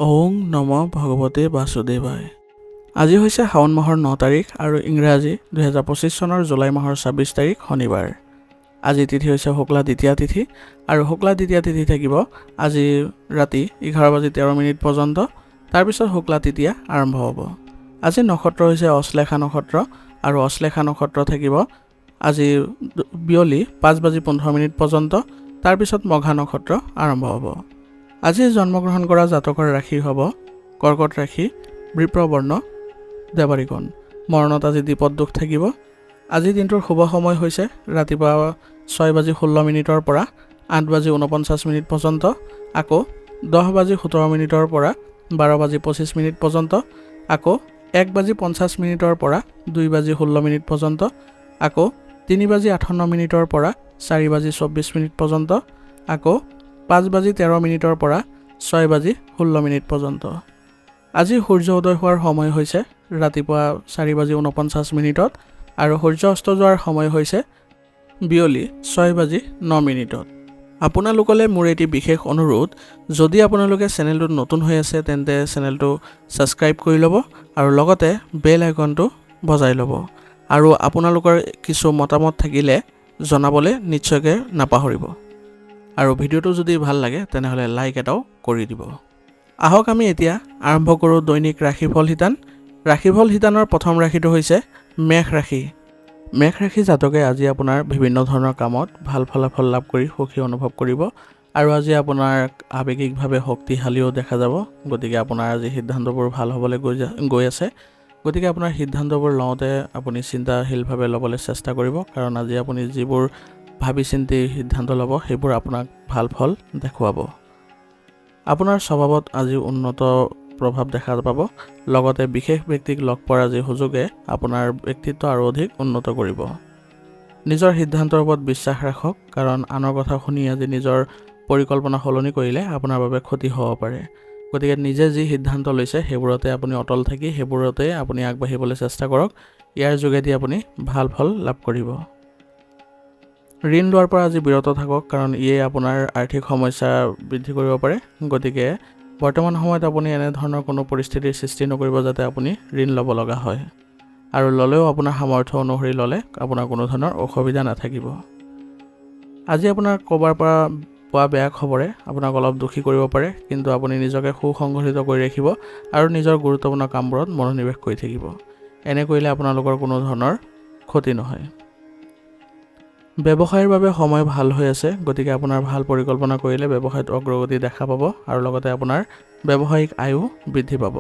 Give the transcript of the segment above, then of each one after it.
ওং নম ভগৱতে বাসুদেৱায়। আজি হৈছে শাওণ মাহৰ 9 তাৰিখ আৰু ইংৰাজী 2025 চনৰ জুলাই মাহৰ 26 তাৰিখ শনিবাৰ। আজি তিথি হৈছে শুক্লা দ্বিতীয়া তিথি আৰু শুক্লা দ্বিতীয়া তিথি থাকিব আজি ৰাতি 11:13 পৰ্যন্ত। তাৰপিছত শুক্লা তৃতীয়া আৰম্ভ হ'ব। আজি নক্ষত্ৰ হৈছে অশ্লেষা নক্ষত্ৰ আৰু অশ্লেষা নক্ষত্ৰ থাকিব আজি বিয়লি 5:15 পৰ্যন্ত। তাৰপিছত মঘা নক্ষত্ৰ আৰম্ভ হ'ব। আজি জন্মগ্ৰহণ কৰা জাতকৰ ৰাশি হ'ব কৰ্কট ৰাশি, বৃপ্ৰবৰ্ণ, দেৱাৰীগণ। মৰণত আজি দ্বীপত দুখ থাকিব। আজি দিনটোৰ শুভ সময় হৈছে ৰাতিপুৱা 6:16 পৰা 8:49 পৰ্যন্ত, আকৌ 10:17 পৰা 12:25 পৰ্যন্ত, আকৌ 1:50 পৰা 2:16 পৰ্যন্ত, আকৌ 3:58 পৰা 4:24 পৰ্যন্ত, আকৌ 5:13 পৰা 6:16 পৰ্যন্ত। আজি সূৰ্য উদয় হোৱাৰ সময় হৈছে ৰাতিপুৱা 4:49 আৰু সূৰ্য অস্ত যোৱাৰ সময় হৈছে বিয়লি 6:09। আপোনালোকলৈ মোৰ এটি বিশেষ অনুৰোধ, যদি আপোনালোকে চেনেলটোত নতুন হৈ আছে তেন্তে চেনেলটো ছাবস্ক্ৰাইব কৰি ল'ব আৰু লগতে বেল আইকনটো বজাই ল'ব। আৰু আপোনালোকৰ কিছু মতামত থাকিলে জনাবলৈ নিশ্চয়কৈ নাপাহৰিব। আৰু ভিডিঅ'টো যদি ভাল লাগে তেনেহ'লে লাইক এটাও কৰি দিব। আহক আমি এতিয়া আৰম্ভ কৰোঁ দৈনিক ৰাশিফল শিতান। ৰাশিফল শিতানৰ প্ৰথম ৰাশিটো হৈছে মেষ ৰাশি। মেষ ৰাশি জাতকে আজি আপোনাৰ বিভিন্ন ধৰণৰ কামত ভাল ফলাফল লাভ কৰি সুখী অনুভৱ কৰিব আৰু আজি আপোনাৰ আৱেগিকভাৱে শক্তিশালীও দেখা যাব। গতিকে আপোনাৰ আজি সিদ্ধান্তবোৰ ভাল হ'বলৈ গৈ আছে। গতিকে আপোনাৰ সিদ্ধান্তবোৰ লওঁতে আপুনি চিন্তাশীলভাৱে ল'বলৈ চেষ্টা কৰিব, কাৰণ আজি আপুনি যিবোৰ ভাবি চিন্তি সিদ্ধান্ত ল'ব সেইবোৰ আপোনাক ভাল ফল দেখুৱাব। আপোনাৰ স্বভাৱত আজি উন্নত প্ৰভাৱ দেখা পাব। লগতে বিশেষ ব্যক্তিক লগ পোৱাৰ আজি সুযোগে আপোনাৰ ব্যক্তিত্ব আৰু অধিক উন্নত কৰিব। নিজৰ সিদ্ধান্তৰ ওপৰত বিশ্বাস ৰাখক, কাৰণ আনৰ কথা শুনি আজি নিজৰ পৰিকল্পনা সলনি কৰিলে আপোনাৰ বাবে ক্ষতি হ'ব পাৰে। গতিকে নিজে যি সিদ্ধান্ত লৈছে সেইবোৰতে আপুনি অটল থাকি সেইবোৰতে আপুনি আগবাঢ়িবলৈ চেষ্টা কৰক। ইয়াৰ যোগেদি আপুনি ভাল ফল লাভ কৰিব। ঋণ লোৱাৰ পৰা আজি বিৰত থাকক, কাৰণ ইয়ে আপোনাৰ আৰ্থিক সমস্যা বৃদ্ধি কৰিব পাৰে। গতিকে বৰ্তমান সময়ত আপুনি এনেধৰণৰ কোনো পৰিস্থিতিৰ সৃষ্টি নকৰিব যাতে আপুনি ঋণ ল'ব লগা হয়, আৰু ল'লেও আপোনাৰ সামৰ্থ্য অনুসৰি ল'লে আপোনাৰ কোনো ধৰণৰ অসুবিধা নাথাকিব। আজি আপোনাৰ ক'ৰবাৰ পৰা পোৱা বেয়া খবৰে আপোনাক অলপ দুখী কৰিব পাৰে, কিন্তু আপুনি নিজকে সুসংগঠিত কৰি ৰাখিব আৰু নিজৰ গুৰুত্বপূৰ্ণ কামবোৰত মনোনিৱেশ কৰি থাকিব। এনে কৰিলে আপোনালোকৰ কোনো ধৰণৰ ক্ষতি নহয়। ব্যৱসায়ৰ বাবে সময় ভাল হৈ আছে। গতিকে আপোনাৰ ভাল পৰিকল্পনা কৰিলে ব্যৱসায়ত অগ্ৰগতি দেখা পাব আৰু লগতে আপোনাৰ ব্যৱসায়িক আয়ু বৃদ্ধি পাব।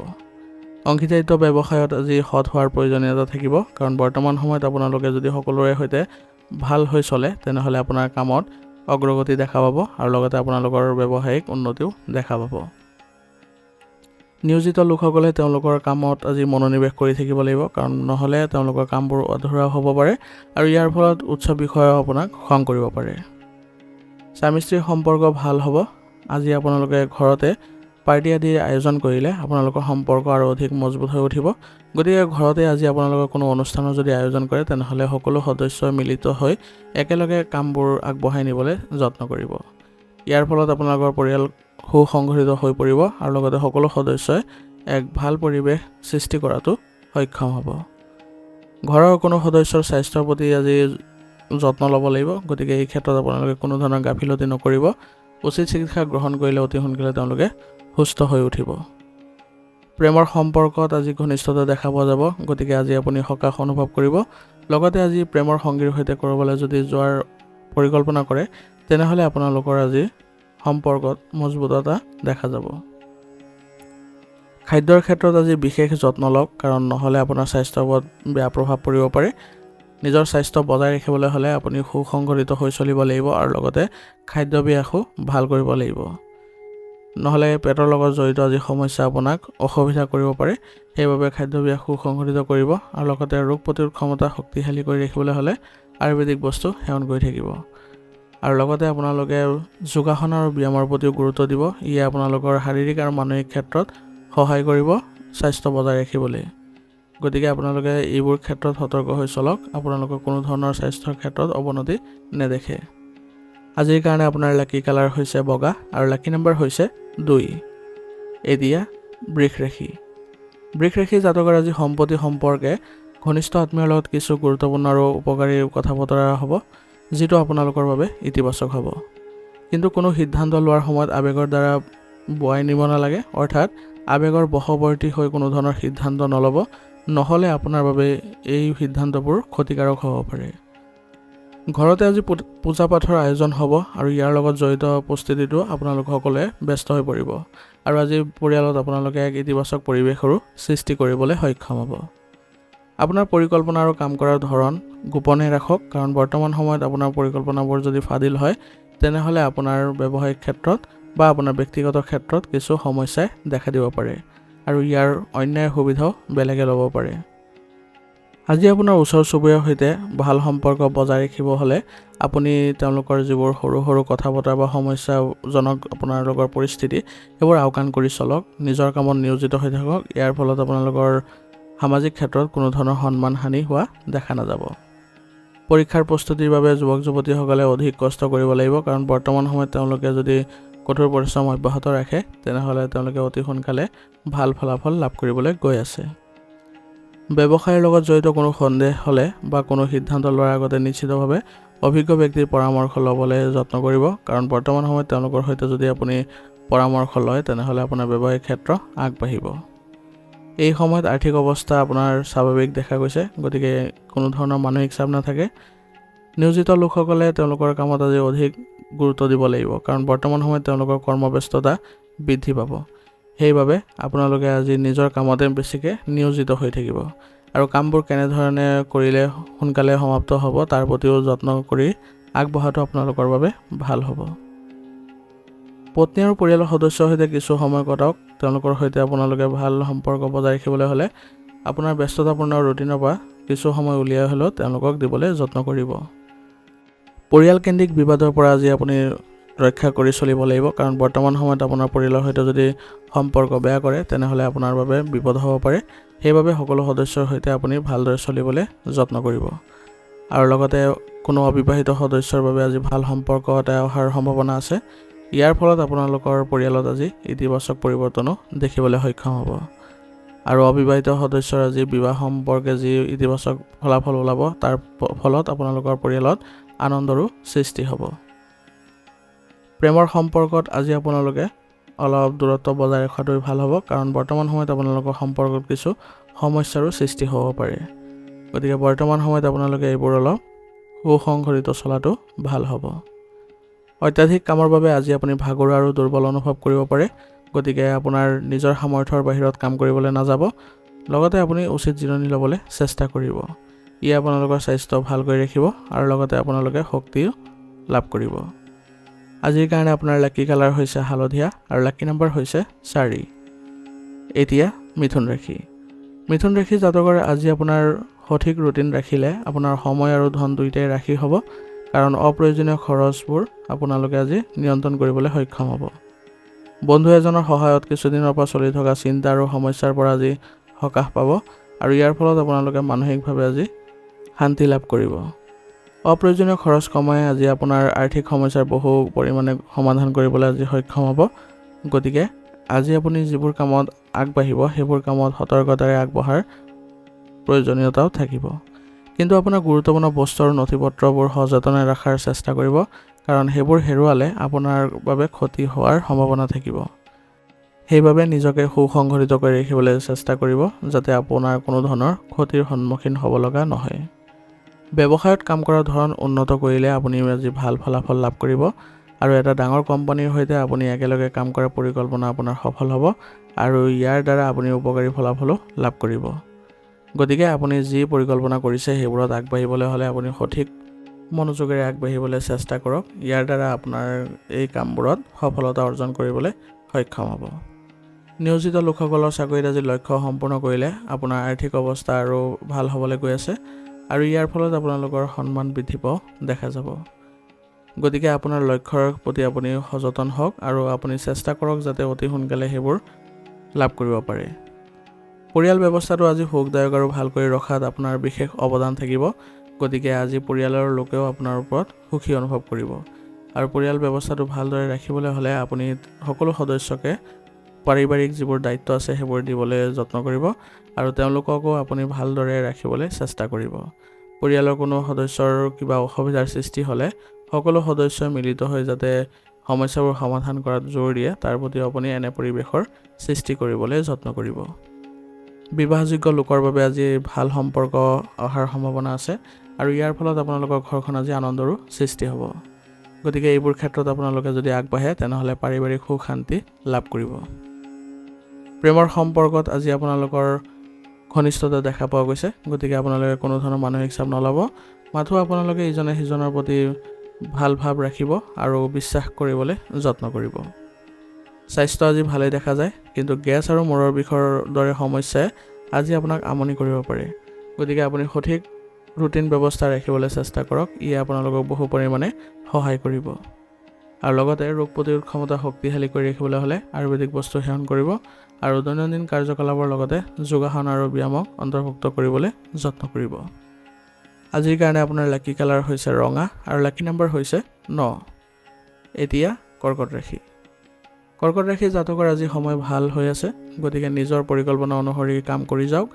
অংশীদাৰিত্ব ব্যৱসায়ত আজি সৎ হোৱাৰ প্ৰয়োজনীয়তা থাকিব, কাৰণ বৰ্তমান সময়ত আপোনালোকে যদি সকলোৰে সৈতে ভাল হৈ চলে তেনেহ'লে আপোনাৰ কামত অগ্ৰগতি দেখা পাব আৰু লগতে আপোনালোকৰ ব্যৱসায়িক উন্নতিও দেখা পাব। নিয়োজিত লোকসকলে তেওঁলোকৰ কামত আজি মনোনিৱেশ কৰি থাকিব লাগিব, কাৰণ নহ'লে তেওঁলোকৰ কামবোৰ অধৰুৱা হ'ব পাৰে আৰু ইয়াৰ ফলত উচ্চ বিষয়েও আপোনাক খং কৰিব পাৰে। স্বামী স্ত্ৰীৰ সম্পৰ্ক ভাল হ'ব। আজি আপোনালোকে ঘৰতে পাৰ্টি আদিৰ আয়োজন কৰিলে আপোনালোকৰ সম্পৰ্ক আৰু অধিক মজবুত হৈ উঠিব। গতিকে ঘৰতে আজি আপোনালোকৰ কোনো অনুষ্ঠানৰ যদি আয়োজন কৰে তেনেহ'লে সকলো সদস্যই মিলিত হৈ একেলগে কামবোৰ আগবঢ়াই নিবলৈ যত্ন কৰিব। ইয়াৰ ফলত আপোনালোকৰ পৰিয়াল সুসংগঠিত হৈ পৰিব আৰু লগতে সকলো সদস্যই এক ভাল পৰিৱেশ সৃষ্টি কৰাটো সক্ষম হ'ব। ঘৰৰ কোনো সদস্যৰ স্বাস্থ্যৰ প্ৰতি আজি যত্ন ল'ব লাগিব। গতিকে এই ক্ষেত্ৰত আপোনালোকে কোনো ধৰণৰ গাফিলতি নকৰিব। উচিত চিকিৎসা গ্ৰহণ কৰিলে অতি সোনকালে তেওঁলোকে সুস্থ হৈ উঠিব। প্ৰেমৰ সম্পৰ্কত আজি ঘনিষ্ঠতা দেখা পোৱা যাব। গতিকে আজি আপুনি সকাহ অনুভৱ কৰিব। লগতে আজি প্ৰেমৰ সংগীৰ সৈতে ক'ৰবালৈ যদি যোৱাৰ পৰিকল্পনা কৰে তেনেহ'লে আপোনালোকৰ আজি সম্পৰ্কত মজবুততা দেখা যাব। খাদ্যৰ ক্ষেত্ৰত আজি বিশেষ যত্ন লওক, কাৰণ নহ'লে আপোনাৰ স্বাস্থ্যৰ ওপৰত বেয়া প্ৰভাৱ পৰিব পাৰে। নিজৰ স্বাস্থ্য বজাই ৰাখিবলৈ হ'লে আপুনি সুসংগঠিত হৈ চলিব লাগিব আৰু লগতে খাদ্যাভ্যাসো ভাল কৰিব লাগিব। নহ'লে পেটৰ লগত জড়িত আজি সমস্যা আপোনাক অসুবিধা কৰিব পাৰে। সেইবাবে খাদ্যাভ্যাস সুসংগঠিত কৰিব আৰু লগতে ৰোগ প্ৰতিৰোধ ক্ষমতা শক্তিশালী কৰি ৰাখিবলৈ হ'লে আয়ুৰ্বেদিক বস্তু সেৱন কৰি থাকিব। আৰু লগতে আপোনালোকে যোগাসন আৰু ব্যায়ামৰ প্ৰতিও গুৰুত্ব দিব। ইয়ে আপোনালোকৰ শাৰীৰিক আৰু মানসিক ক্ষেত্ৰত সহায় কৰিব স্বাস্থ্য বজাই ৰাখিবলৈ। গতিকে আপোনালোকে এইবোৰ ক্ষেত্ৰত সতৰ্ক হৈ চলক। আপোনালোকৰ কোনো ধৰণৰ স্বাস্থ্যৰ ক্ষেত্ৰত অৱনতি নেদেখে। আজিৰ কাৰণে আপোনাৰ লাকি কালাৰ হৈছে বগা আৰু লাকি নম্বৰ হৈছে 2। এতিয়া বৃষ ৰাশি জাতকৰ আজি সম্পত্তি সম্পৰ্কে ঘনিষ্ঠ আত্মীয়ৰ লগত কিছু গুৰুত্বপূৰ্ণ আৰু উপকাৰী কথা বতৰা হ'ব, যিটো আপোনালোকৰ বাবে ইতিবাচক হ'ব। কিন্তু কোনো সিদ্ধান্ত লোৱাৰ সময়ত আৱেগৰ দ্বাৰা বোৱাই নিব নালাগে, অৰ্থাৎ আৱেগৰ বশৱৰ্তী হৈ কোনো ধৰণৰ সিদ্ধান্ত নল'ব, নহ'লে আপোনাৰ বাবে এই সিদ্ধান্তবোৰ ক্ষতিকাৰক হ'ব পাৰে। ঘৰতে আজি পূজা পাঠৰ আয়োজন হ'ব আৰু ইয়াৰ লগত জড়িত প্ৰস্তুতিটো আপোনালোকসকলে ব্যস্ত হৈ পৰিব আৰু আজি পৰিয়ালত আপোনালোকে এক ইতিবাচক পৰিৱেশৰো সৃষ্টি কৰিবলৈ সক্ষম হ'ব। আপোনাৰ পৰিকল্পনা আৰু কাম কৰাৰ ধৰণ গোপনে ৰাখক, কাৰণ বৰ্তমান সময়ত আপোনাৰ পৰিকল্পনাবোৰ যদি ফাদিল হয় তেনেহ'লে আপোনাৰ ব্যৱসায়িক ক্ষেত্ৰত বা আপোনাৰ ব্যক্তিগত ক্ষেত্ৰত কিছু সমস্যাই দেখা দিব পাৰে আৰু ইয়াৰ অন্যায় সুবিধাও বেলেগে ল'ব পাৰে। আজি আপোনাৰ ওচৰ চুবুৰীয়াৰ সৈতে ভাল সম্পৰ্ক বজাই ৰাখিব হ'লে আপুনি তেওঁলোকৰ যিবোৰ সৰু সৰু কথা বতৰা বা সমস্যাজনক আপোনালোকৰ পৰিস্থিতি সেইবোৰ আওকাণ কৰি চলক, নিজৰ কামত নিয়োজিত হৈ থাকক। ইয়াৰ ফলত আপোনালোকৰ সামাজিক ক্ষেত্ৰত কোনো ধৰণৰ সন্মান হানি হোৱা দেখা নাযাব। পৰীক্ষাৰ প্ৰস্তুতিৰ বাবে যুৱক যুৱতীসকলে অধিক কষ্ট কৰিব লাগিব, কাৰণ বৰ্তমান সময়ত তেওঁলোকে যদি কঠোৰ পৰিশ্ৰম অব্যাহত ৰাখে তেনেহ'লে তেওঁলোকে অতি সোনকালে ভাল ফলাফল লাভ কৰিবলৈ গৈ আছে। ব্যৱসায়ৰ লগত জড়িত কোনো সন্দেহ হ'লে বা কোনো সিদ্ধান্ত লোৱাৰ আগতে নিশ্চিতভাৱে অভিজ্ঞ ব্যক্তিৰ পৰামৰ্শ ল'বলৈ যত্ন কৰিব, কাৰণ বৰ্তমান সময়ত তেওঁলোকৰ সৈতে যদি আপুনি পৰামৰ্শ লয় তেনেহ'লে আপোনাৰ ব্যৱসায়িক ক্ষেত্ৰ আগবাঢ়িব। এই সময়ত আৰ্থিক অৱস্থা আপোনাৰ স্বাভাৱিক দেখা গৈছে, গতিকে কোনো ধৰণৰ মানসিক চাপ নাথাকে। নিয়োজিত লোকসকলে তেওঁলোকৰ কামত আজি অধিক গুৰুত্ব দিব লাগিব, কাৰণ বৰ্তমান সময়ত তেওঁলোকৰ কৰ্মব্যস্ততা বৃদ্ধি পাব। সেইবাবে আপোনালোকে আজি নিজৰ কামতে বেছিকৈ নিয়োজিত হৈ থাকিব আৰু কামবোৰ কেনেধৰণে কৰিলে সোনকালে সমাপ্ত হ'ব তাৰ প্ৰতিও যত্ন কৰি আগবঢ়াটো আপোনালোকৰ বাবে ভাল হ'ব। পত্নী আৰু পৰিয়ালৰ সদস্যৰ সৈতে কিছু সময় কটাওক। তেওঁলোকৰ সৈতে আপোনালোকে ভাল সম্পৰ্ক বজাই ৰাখিবলৈ হ'লে আপোনাৰ ব্যস্ততাপূৰ্ণ ৰুটিনৰ পৰা কিছু সময় উলিয়াই হ'লেও তেওঁলোকক দিবলৈ যত্ন কৰিব। পৰিয়ালকেন্দ্ৰিক বিবাদৰ পৰা আজি আপুনি ৰক্ষা কৰি চলিব লাগিব, কাৰণ বৰ্তমান সময়ত আপোনাৰ পৰিয়ালৰ সৈতে যদি সম্পৰ্ক বেয়া কৰে তেনেহ'লে আপোনাৰ বাবে বিপদ হ'ব পাৰে। সেইবাবে সকলো সদস্যৰ সৈতে আপুনি ভালদৰে চলিবলৈ যত্ন কৰিব আৰু লগতে কোনো অবিবাহিত সদস্যৰ বাবে আজি ভাল সম্পৰ্ক এটা অহাৰ সম্ভাৱনা আছে। ইয়াৰ ফলত আপোনালোকৰ পৰিয়ালত আজি ইতিবাচক পৰিৱৰ্তনো দেখিবলৈ সক্ষম হ'ব আৰু অবিবাহিত সদস্যৰ আজি বিবাহ সম্পৰ্কে যি ইতিবাচক ফলাফল ওলাব তাৰ ফলত আপোনালোকৰ পৰিয়ালত আনন্দৰো সৃষ্টি হ'ব। প্ৰেমৰ সম্পৰ্কত আজি আপোনালোকে অলপ দূৰত্ব বজাই ৰখাটোৱে ভাল হ'ব, কাৰণ বৰ্তমান সময়ত আপোনালোকৰ সম্পৰ্কত কিছু সমস্যাৰো সৃষ্টি হ'ব পাৰে। গতিকে বৰ্তমান সময়ত আপোনালোকে এইবোৰ অলপ সুসংগঠিত চলাটো ভাল হ'ব। অত্যাধিক কামৰ বাবে আজি আপুনি ভাগৰুৱা আৰু দুৰ্বল অনুভৱ কৰিব পাৰে, গতিকে আপোনাৰ নিজৰ সামৰ্থ্যৰ বাহিৰত কাম কৰিবলৈ নাযাব। লগতে আপুনি উচিত জিৰণি ল'বলৈ চেষ্টা কৰিব। ই আপোনালোকৰ স্বাস্থ্য ভাল কৰি ৰাখিব আৰু লগতে আপোনালোকে শক্তিও লাভ কৰিব। আজিৰ কাৰণে আপোনাৰ লাকি কালাৰ হৈছে হালধীয়া আৰু লাকি নম্বৰ হৈছে 4। এতিয়া মিথুন ৰাশি জাতকৰ আজি আপোনাৰ সঠিক ৰুটিন ৰাখিলে আপোনাৰ সময় আৰু ধন দুয়োটাই ৰাখি হ'ব, কাৰণ অপ্ৰয়োজনীয় খৰচবোৰ আপোনালোকে আজি নিয়ন্ত্ৰণ কৰিবলৈ সক্ষম হ'ব। বন্ধু এজনৰ সহায়ত কিছুদিনৰ পৰা চলি থকা চিন্তা আৰু সমস্যাৰ পৰা আজি সকাহ পাব আৰু ইয়াৰ ফলত আপোনালোকে মানসিকভাৱে আজি শান্তি লাভ কৰিব। অপ্ৰয়োজনীয় খৰচ কমাই আজি আপোনাৰ আৰ্থিক সমস্যাৰ বহু পৰিমাণে সমাধান কৰিবলৈ আজি সক্ষম হ'ব। গতিকে আজি আপুনি যিবোৰ কামত আগবাঢ়িব সেইবোৰ কামত সতৰ্কতাৰে আগবঢ়াৰ প্ৰয়োজনীয়তাও থাকিব, কিন্তু আপোনাৰ গুৰুত্বপূৰ্ণ বস্তু আৰু নথিপত্ৰবোৰ সযতনে ৰখাৰ চেষ্টা কৰিব, কাৰণ সেইবোৰ হেৰুৱালে আপোনাৰ বাবে ক্ষতি হোৱাৰ সম্ভাৱনা থাকিব। সেইবাবে নিজকে সুসংগঠিত কৰি ৰাখিবলৈ চেষ্টা কৰিব, যাতে আপোনাৰ কোনো ধৰণৰ ক্ষতিৰ সন্মুখীন হ'ব লগা নহয়। ব্যৱসায়ত কাম কৰাৰ ধৰণ উন্নত কৰিলে আপুনি আজি ভাল ফলাফল লাভ কৰিব আৰু এটা ডাঙৰ কোম্পানীৰ সৈতে আপুনি একেলগে কাম কৰাৰ পৰিকল্পনা আপোনাৰ সফল হ'ব আৰু ইয়াৰ দ্বাৰা আপুনি উপকাৰী ফলাফলো লাভ কৰিব। গতিকে আপুনি যি পৰিকল্পনা কৰিছে সেইবোৰত আগবাঢ়িবলৈ হ'লে আপুনি সঠিক মনোযোগেৰে আগবাঢ়িবলৈ চেষ্টা কৰক। ইয়াৰ দ্বাৰা আপোনাৰ এই কামবোৰত সফলতা অৰ্জন কৰিবলৈ সক্ষম হ'ব। নিয়োজিত লোকসকলৰ চাকৰিত আজি লক্ষ্য সম্পূৰ্ণ কৰিলে আপোনাৰ আৰ্থিক অৱস্থা আৰু ভাল হ'বলৈ গৈ আছে আৰু ইয়াৰ ফলত আপোনালোকৰ সন্মান বৃদ্ধি পোৱা দেখা যাব। গতিকে আপোনাৰ লক্ষ্যৰ প্ৰতি আপুনি সচেতন হওক আৰু আপুনি চেষ্টা কৰক যাতে অতি সোনকালে সেইবোৰ লাভ কৰিব পাৰে। পৰিয়াল ব্যৱস্থাটো আজি সুখদায়ক আৰু ভাল কৰি ৰখাত আপোনাৰ বিশেষ অৱদান থাকিব। গতিকে আজি পৰিয়ালৰ লোকেও আপোনাৰ ওপৰত সুখী অনুভৱ কৰিব আৰু পৰিয়াল ব্যৱস্থাটো ভালদৰে ৰাখিবলৈ হ'লে আপুনি সকলো সদস্যকে পাৰিবাৰিক যিবোৰ দায়িত্ব আছে সেইবোৰ দিবলৈ যত্ন কৰিব আৰু তেওঁলোককো আপুনি ভালদৰে ৰাখিবলৈ চেষ্টা কৰিব। পৰিয়ালৰ কোনো সদস্যৰ কিবা অসুবিধাৰ সৃষ্টি হ'লে সকলো সদস্যই মিলিত হৈ যাতে সমস্যাবোৰ সমাধান কৰাত জোৰ দিয়ে তাৰ প্ৰতি আপুনি এনে পৰিৱেশৰ সৃষ্টি কৰিবলৈ যত্ন কৰিব। বিবাহযোগ্য লোকৰ বাবে আজি ভাল সম্পৰ্ক অহাৰ সম্ভাৱনা আছে আৰু ইয়াৰ ফলত আপোনালোকৰ ঘৰখন আজি আনন্দৰো সৃষ্টি হ'ব। গতিকে এইবোৰ ক্ষেত্ৰত আপোনালোকে যদি আগবাঢ়ে তেনেহ'লে পাৰিবাৰিক সুখ শান্তি লাভ কৰিব। প্ৰেমৰ সম্পৰ্কত আজি আপোনালোকৰ ঘনিষ্ঠতা দেখা পোৱা গৈছে। গতিকে আপোনালোকে কোনো ধৰণৰ মানসিক চাপ নল'ব, মাথো আপোনালোকে ইজনে সিজনৰ প্ৰতি ভাল ভাৱ ৰাখিব আৰু বিশ্বাস কৰিবলৈ যত্ন কৰিব। স্বাস্থ্য আজি ভালেই দেখা যায়, কিন্তু গেছ আৰু মূৰৰ বিষৰ দৰে সমস্যাই আজি আপোনাক আমনি কৰিব পাৰে। গতিকে আপুনি সঠিক ৰুটিন ব্যৱস্থা ৰাখিবলৈ চেষ্টা কৰক, ই আপোনালোকক বহু পৰিমাণে সহায় কৰিব। আৰু লগতে ৰোগ প্ৰতিৰোধ ক্ষমতা শক্তিশালী কৰি ৰাখিবলৈ হ'লে আয়ুৰ্বেদিক বস্তু সেৱন কৰিব আৰু দৈনন্দিন কাৰ্যকলাপৰ লগতে যোগাসন আৰু ব্যায়ামক অন্তৰ্ভুক্ত কৰিবলৈ যত্ন কৰিব। আজিৰ কাৰণে আপোনাৰ লাকি কালাৰ হৈছে ৰঙা আৰু লাকি নম্বৰ হৈছে 9। এতিয়া কৰ্কট ৰাশি। কৰ্কট ৰাশি জাতকৰ আজি সময় ভাল হৈ আছে। গতিকে নিজৰ পৰিকল্পনা অনুসৰি কাম কৰি যাওক,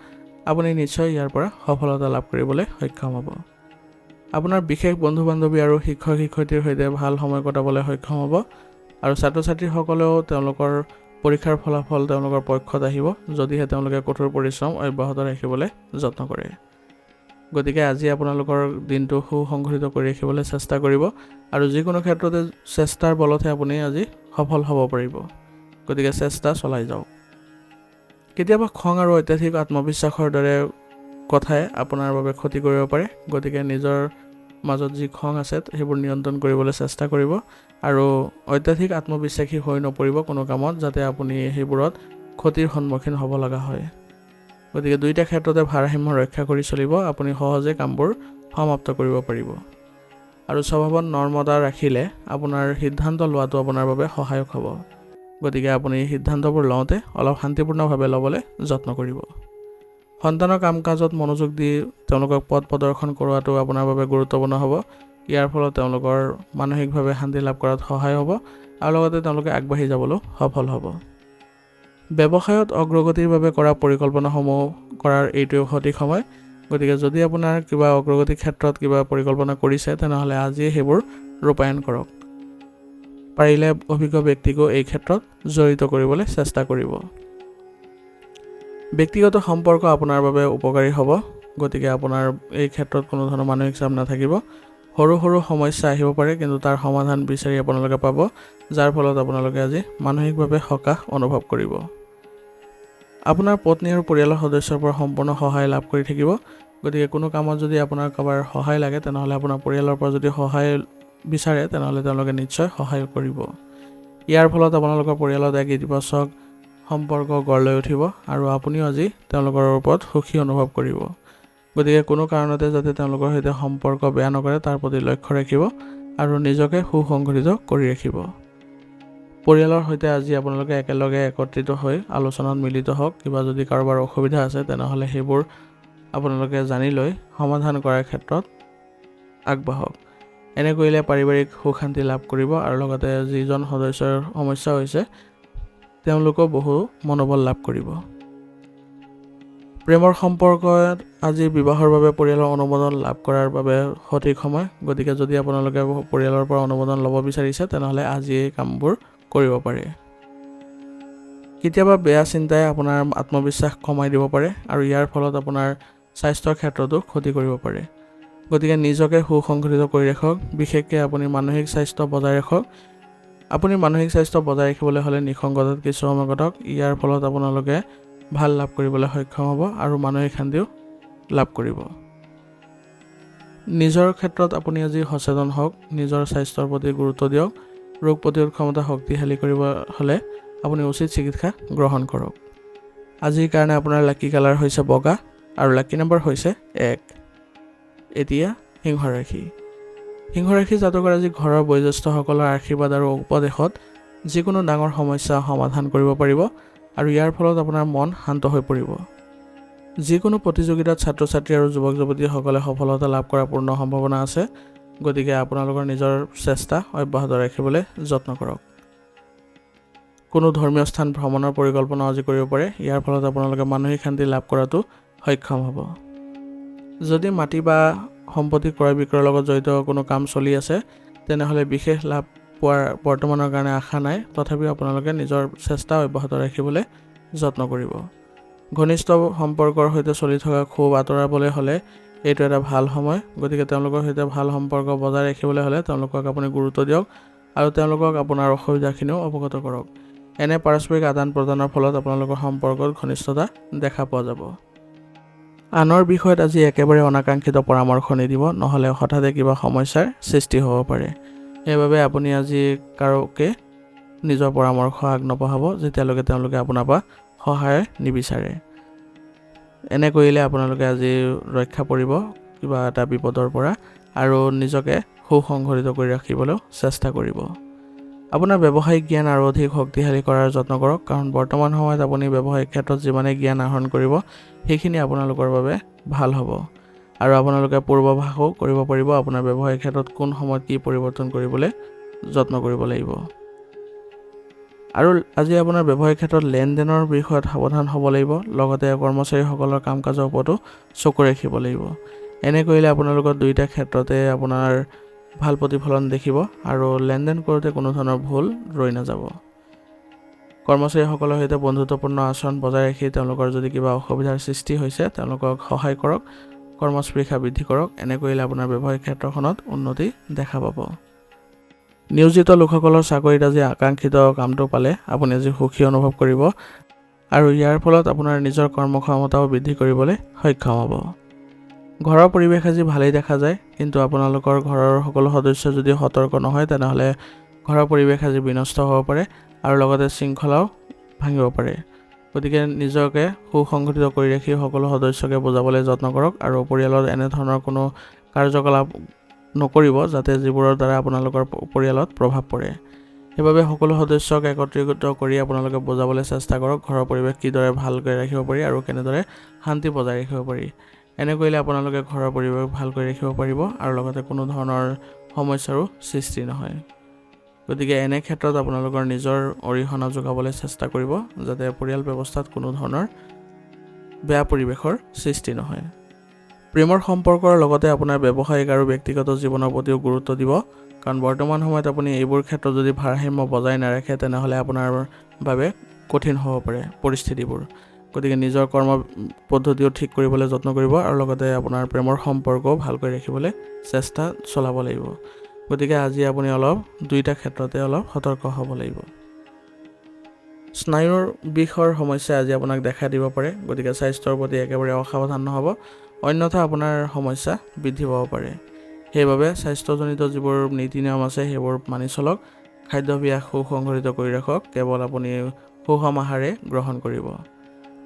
আপুনি নিশ্চয় ইয়াৰ পৰা সফলতা লাভ কৰিবলৈ সক্ষম হ'ব। আপোনাৰ বিশেষ বন্ধু বান্ধৱী আৰু শিক্ষক শিক্ষয়িত্ৰীৰ সৈতে ভাল সময় কটাবলৈ সক্ষম হ'ব আৰু ছাত্ৰ ছাত্ৰীসকলেও তেওঁলোকৰ পৰীক্ষাৰ ফলাফল তেওঁলোকৰ পক্ষত আহিব যদিহে তেওঁলোকে কঠোৰ পৰিশ্ৰম অব্যাহত ৰাখিবলৈ যত্ন কৰে। গতিকে আজি আপোনালোকৰ দিনটো সুসংগঠিত কৰি ৰাখিবলৈ চেষ্টা কৰিব আৰু যিকোনো ক্ষেত্ৰতে চেষ্টাৰ বলতহে আপুনি আজি সফল হ'ব পাৰিব। গতিকে চেষ্টা চলাই যাওক। কেতিয়াবা খং আৰু অত্যাধিক আত্মবিশ্বাসৰ দৰে কথাই আপোনাৰ বাবে ক্ষতি কৰিব পাৰে। গতিকে নিজৰ মাজত যি খং আছে সেইবোৰ নিয়ন্ত্ৰণ কৰিবলৈ চেষ্টা কৰিব আৰু অত্যাধিক আত্মবিশ্বাসী হৈ নপৰিব কোনো কামত, যাতে আপুনি সেইবোৰত ক্ষতিৰ সন্মুখীন হ'ব লগা হয়। গতিকে দুয়োটা ক্ষেত্ৰতে ভাৰসাম্য ৰক্ষা কৰি চলিব, আপুনি সহজে কামবোৰ সমাপ্ত কৰিব পাৰিব। আৰু স্বভাৱত নৰ্মতা ৰাখিলে আপোনাৰ সিদ্ধান্ত লোৱাটো আপোনাৰ বাবে সহায়ক হ'ব। গতিকে আপুনি সিদ্ধান্তবোৰ লওঁতে অলপ শান্তিপূৰ্ণভাৱে ল'বলৈ যত্ন কৰিব। সন্তানৰ কাম কাজত মনোযোগ দি তেওঁলোকক পথ প্ৰদৰ্শন কৰোৱাটো আপোনাৰ বাবে গুৰুত্বপূৰ্ণ হ'ব। ইয়াৰ ফলত তেওঁলোকৰ মানসিকভাৱে শান্তি লাভ কৰাত সহায় হ'ব আৰু লগতে তেওঁলোকে আগবাঢ়ি যাবলৈ সফল হ'ব। ব্যৱসায়ত অগ্ৰগতিৰ বাবে কৰা পৰিকল্পনাসমূহ কৰাৰ এইটোৱে সঠিক সময়। গতিকে যদি আপোনাৰ কিবা অগ্ৰগতিৰ ক্ষেত্ৰত কিবা পৰিকল্পনা কৰিছে তেনেহ'লে আজিয়ে সেইবোৰ ৰূপায়ণ কৰক। পাৰিলে অভিজ্ঞ ব্যক্তিকো এই ক্ষেত্ৰত জড়িত কৰিবলৈ চেষ্টা কৰিব। ব্যক্তিগত সম্পৰ্ক আপোনাৰ বাবে উপকাৰী হ'ব। গতিকে আপোনাৰ এই ক্ষেত্ৰত কোনো ধৰণৰ মানসিক চাপ নাথাকিব। সৰু সৰু সমস্যা আহিব পাৰে, কিন্তু তাৰ সমাধান বিচাৰি আপোনালোকে পাব, যাৰ ফলত আপোনালোকে আজি মানসিকভাৱে সকাহ অনুভৱ কৰিব। আপোনাৰ পত্নী আৰু পৰিয়ালৰ সদস্যৰ পৰা সম্পূৰ্ণ সহায় লাভ কৰি থাকিব। গতিকে কোনো কামত যদি আপোনাৰ কাৰোবাৰ সহায় লাগে তেনেহ'লে আপোনাৰ পৰিয়ালৰ পৰা যদি সহায় বিচাৰে তেনেহ'লে তেওঁলোকে নিশ্চয় সহায় কৰিব। ইয়াৰ ফলত আপোনালোকৰ পৰিয়ালত এক ইতিবাচক সম্পৰ্ক গঢ় লৈ উঠিব আৰু আপুনিও আজি তেওঁলোকৰ ওপৰত সুখী অনুভৱ কৰিব। গতিকে কোনো কাৰণতে যাতে তেওঁলোকৰ সৈতে সম্পৰ্ক বেয়া নকৰে তাৰ প্ৰতি লক্ষ্য ৰাখিব আৰু নিজকে সুসংগঠিত কৰি ৰাখিব। পৰিয়ালৰ সৈতে আজি আপোনালোকে একেলগে একত্ৰিত হৈ আলোচনাত মিলিত হওক। কিবা যদি কাৰোবাৰ অসুবিধা আছে তেনেহ'লে সেইবোৰ আপোনালোকে জানি লৈ সমাধান কৰাৰ ক্ষেত্ৰত আগবাঢ়ক। এনে কৰিলে পাৰিবাৰিক সুখ শান্তি লাভ কৰিব আৰু লগতে যিজন সদস্যৰ সমস্যা হৈছে তেওঁলোকেও বহু মনোবল লাভ কৰিব। প্ৰেমৰ সম্পৰ্কত আজি বিবাহৰ বাবে পৰিয়ালৰ অনুমোদন লাভ কৰাৰ বাবে সঠিক সময়। গতিকে যদি আপোনালোকে পৰিয়ালৰ পৰা অনুমোদন ল'ব বিচাৰিছে তেনেহ'লে আজি এই কামবোৰ কৰিব পাৰে। কেতিয়াবা বেয়া চিন্তাই আপোনাৰ আত্মবিশ্বাস কমাই দিব পাৰে আৰু ইয়াৰ ফলত আপোনাৰ স্বাস্থ্যৰ ক্ষেত্ৰতো ক্ষতি কৰিব পাৰে। গতিকে নিজকে সুসংগঠিত কৰি ৰাখক। বিশেষকৈ আপুনি মানসিক স্বাস্থ্য বজাই ৰাখক। আপুনি মানসিক স্বাস্থ্য বজাই ৰাখিবলৈ হ'লে নিসংগতাত কিছু সময় কটাওক। ইয়াৰ ফলত আপোনালোকে ভাল লাভ কৰিবলৈ সক্ষম হ'ব আৰু মানসিক শান্তিও লাভ কৰিব। নিজৰ ক্ষেত্ৰত আপুনি আজি সচেতন হওক, নিজৰ স্বাস্থ্যৰ প্ৰতি গুৰুত্ব দিয়ক। ৰোগ প্ৰতিৰোধ ক্ষমতা শক্তিশালী কৰিব হ'লে আপুনি উচিত চিকিৎসা গ্ৰহণ কৰক। আজিৰ কাৰণে আপোনাৰ লাকি কালাৰ হৈছে বগা আৰু লাকি নম্বৰ হৈছে 1। এতিয়া সিংহ ৰাশি। সিংহ ৰাশি জাতকৰ আজি ঘৰৰ বয়োজ্যেষ্ঠসকলৰ আশীৰ্বাদ আৰু উপদেশত যিকোনো ডাঙৰ সমস্যা সমাধান কৰিব পাৰিব আৰু ইয়াৰ ফলত আপোনাৰ মন শান্ত হৈ পৰিব। যিকোনো প্ৰতিযোগিতাত ছাত্ৰ ছাত্ৰী আৰু যুৱক যুৱতীসকলে সফলতা লাভ কৰাৰ পূৰ্ণ সম্ভাৱনা আছে। গতিকে আপোনালোকৰ নিজৰ চেষ্টা অব্যাহত ৰাখিবলৈ যত্ন কৰক। কোনো ধৰ্মীয় স্থান ভ্ৰমণৰ পৰিকল্পনা আজি কৰিব পাৰে। ইয়াৰ ফলত আপোনালোকে মানসিক শান্তি লাভ কৰাটো সক্ষম হ'ব। যদি মাটি বা সম্পত্তি ক্ৰয় বিক্ৰয়ৰ লগত জড়িত কোনো কাম চলি আছে, তেনেহ'লে বিশেষ লাভ পোৱাৰ বৰ্তমানৰ কাৰণে আশা নাই। তথাপিও আপোনালোকে নিজৰ চেষ্টা অব্যাহত ৰাখিবলৈ যত্ন কৰিব। ঘনিষ্ঠ সম্পৰ্কৰ সৈতে চলি থকা ক্ষোভ আঁতৰাবলৈ হ'লে এইটো এটা ভাল সময়। গতিকে তেওঁলোকৰ সৈতে ভাল সম্পৰ্ক বজাই ৰাখিবলৈ হ'লে তেওঁলোকক আপুনি গুৰুত্ব দিয়ক আৰু তেওঁলোকক আপোনাৰ অসুবিধাখিনিও অৱগত কৰক। এনে পাৰস্পৰিক আদান প্ৰদানৰ ফলত আপোনালোকৰ সম্পৰ্কত ঘনিষ্ঠতা দেখা পোৱা যাব। আনৰ বিষয়ত আজি একেবাৰে অনাকাংক্ষিত পৰামৰ্শ নিদিব, নহ'লে হঠাতে কিবা সমস্যাৰ সৃষ্টি হ'ব পাৰে। সেইবাবে আপুনি আজি কাৰোকে নিজৰ পৰামৰ্শ আগনবঢ়াব যেতিয়ালৈকে তেওঁলোকে আপোনাৰ পৰা সহায় নিবিচাৰে। এনে কৰিলে আপোনালোকে আজি ৰক্ষা পৰিব কিবা এটা বিপদৰ পৰা আৰু নিজকে সুসংগঠিত কৰি ৰাখিবলৈ চেষ্টা কৰিব। আপোনাৰ ব্যৱসায়িক জ্ঞান আৰু অধিক শক্তিশালী কৰাৰ যত্ন কৰক, কাৰণ বৰ্তমান সময়ত আপুনি ব্যৱসায়িক ক্ষেত্ৰত যিমানেই জ্ঞান আহৰণ কৰিব সেইখিনি আপোনালোকৰ বাবে ভাল হ'ব আৰু আপোনালোকে পূৰ্বাভাসো কৰিব পাৰিব আপোনাৰ ব্যৱসায়িক ক্ষেত্ৰত কোন সময়ত কি পৰিৱৰ্তন কৰিবলৈ যত্ন কৰিব লাগিব। আৰু আজি আপোনাৰ ব্যৱসায়িক ক্ষেত্ৰত লেনদেনৰ বিষয়ত সাৱধান হ'ব লাগিব, লগতে কৰ্মচাৰীসকলৰ কাম কাজৰ ওপৰতো চকু ৰাখিব লাগিব। এনে কৰিলে আপোনালোকৰ দুয়োটা ক্ষেত্ৰতে আপোনাৰ ভাল প্ৰতিফলন দেখিব আৰু লেনদেন কৰোঁতে কোনো ধৰণৰ ভুল ৰৈ নাযাব। কৰ্মচাৰীসকলৰ সৈতে বন্ধুত্বপূৰ্ণ আচৰণ বজাই ৰাখি তেওঁলোকৰ যদি কিবা অসুবিধাৰ সৃষ্টি হৈছে তেওঁলোকক সহায় কৰক, কৰ্মস্পৃহা বৃদ্ধি কৰক। এনে কৰিলে আপোনাৰ ব্যৱসায়িক ক্ষেত্ৰখনত উন্নতি দেখা পাব। নিয়োজিত লোকসকলৰ চাকৰিত আজি আকাংক্ষিত কামটো পালে আপুনি আজি সুখী অনুভৱ কৰিব আৰু ইয়াৰ ফলত আপোনাৰ নিজৰ কৰ্মক্ষমতাও বৃদ্ধি কৰিবলৈ সক্ষম হ'ব। ঘৰৰ পৰিৱেশ আজি ভালেই দেখা যায়, কিন্তু আপোনালোকৰ ঘৰৰ সকলো সদস্য যদি সতৰ্ক নহয় তেনেহ'লে ঘৰৰ পৰিৱেশ আজি বিনষ্ট হ'ব পাৰে আৰু লগতে শৃংখলাও ভাঙিব পাৰে। গতিকে নিজকে সুসংগঠিত কৰি ৰাখি সকলো সদস্যকে বুজাবলৈ যত্ন কৰক আৰু পৰিয়ালত এনেধৰণৰ কোনো কাৰ্যকলাপ নকৰিব যাতে যিবোৰৰ দ্বাৰা আপোনালোকৰ পৰিয়ালত প্ৰভাৱ পৰে। সেইবাবে সকলো সদস্যক একত্ৰিত কৰি আপোনালোকে বুজাবলৈ চেষ্টা কৰক ঘৰৰ পৰিৱেশ কিদৰে ভালকৈ ৰাখিব পাৰি আৰু কেনেদৰে শান্তি বজাই ৰাখিব পাৰি। এনে কৰিলে আপোনালোকে ঘৰৰ পৰিৱেশ ভালকৈ ৰাখিব পাৰিব আৰু লগতে কোনো ধৰণৰ সমস্যাৰো সৃষ্টি নহয়। গতিকে এনে ক্ষেত্ৰত আপোনালোকৰ নিজৰ অৰিহণা যোগাবলৈ চেষ্টা কৰিব যাতে পৰিয়াল ব্যৱস্থাত কোনো ধৰণৰ বেয়া পৰিৱেশৰ সৃষ্টি নহয়। প্ৰেমৰ সম্পৰ্কৰ লগতে আপোনাৰ ব্যৱসায়িক আৰু ব্যক্তিগত জীৱনৰ প্ৰতিও গুৰুত্ব দিব, কাৰণ বৰ্তমান সময়ত আপুনি এইবোৰ ক্ষেত্ৰত যদি ভাৰসাম্য বজাই নাৰাখে তেনেহ'লে আপোনাৰ বাবে কঠিন হ'ব পাৰে পৰিস্থিতিবোৰ। গতিকে নিজৰ কৰ্ম পদ্ধতিও ঠিক কৰিবলৈ যত্ন কৰিব আৰু লগতে আপোনাৰ প্ৰেমৰ সম্পৰ্কও ভালকৈ ৰাখিবলৈ চেষ্টা চলাব লাগিব। গতিকে আজি আপুনি অলপ দুইটা ক্ষেত্ৰতে অলপ সতৰ্ক হ'ব লাগিব। স্নায়ুৰ বিষৰ সমস্যাই আজি আপোনাক দেখা দিব পাৰে, গতিকে স্বাস্থ্যৰ প্ৰতি একেবাৰে অসাৱধান নহ'ব, অন্যথা আপোনাৰ সমস্যা বৃদ্ধি পাব পাৰে। সেইবাবে স্বাস্থ্যজনিত যিবোৰ নীতি নিয়ম আছে সেইবোৰ মানি চলক, খাদ্যাভ্যাস সুসংগঠিত কৰি ৰাখক, কেৱল আপুনি সুষম আহাৰে গ্ৰহণ কৰিব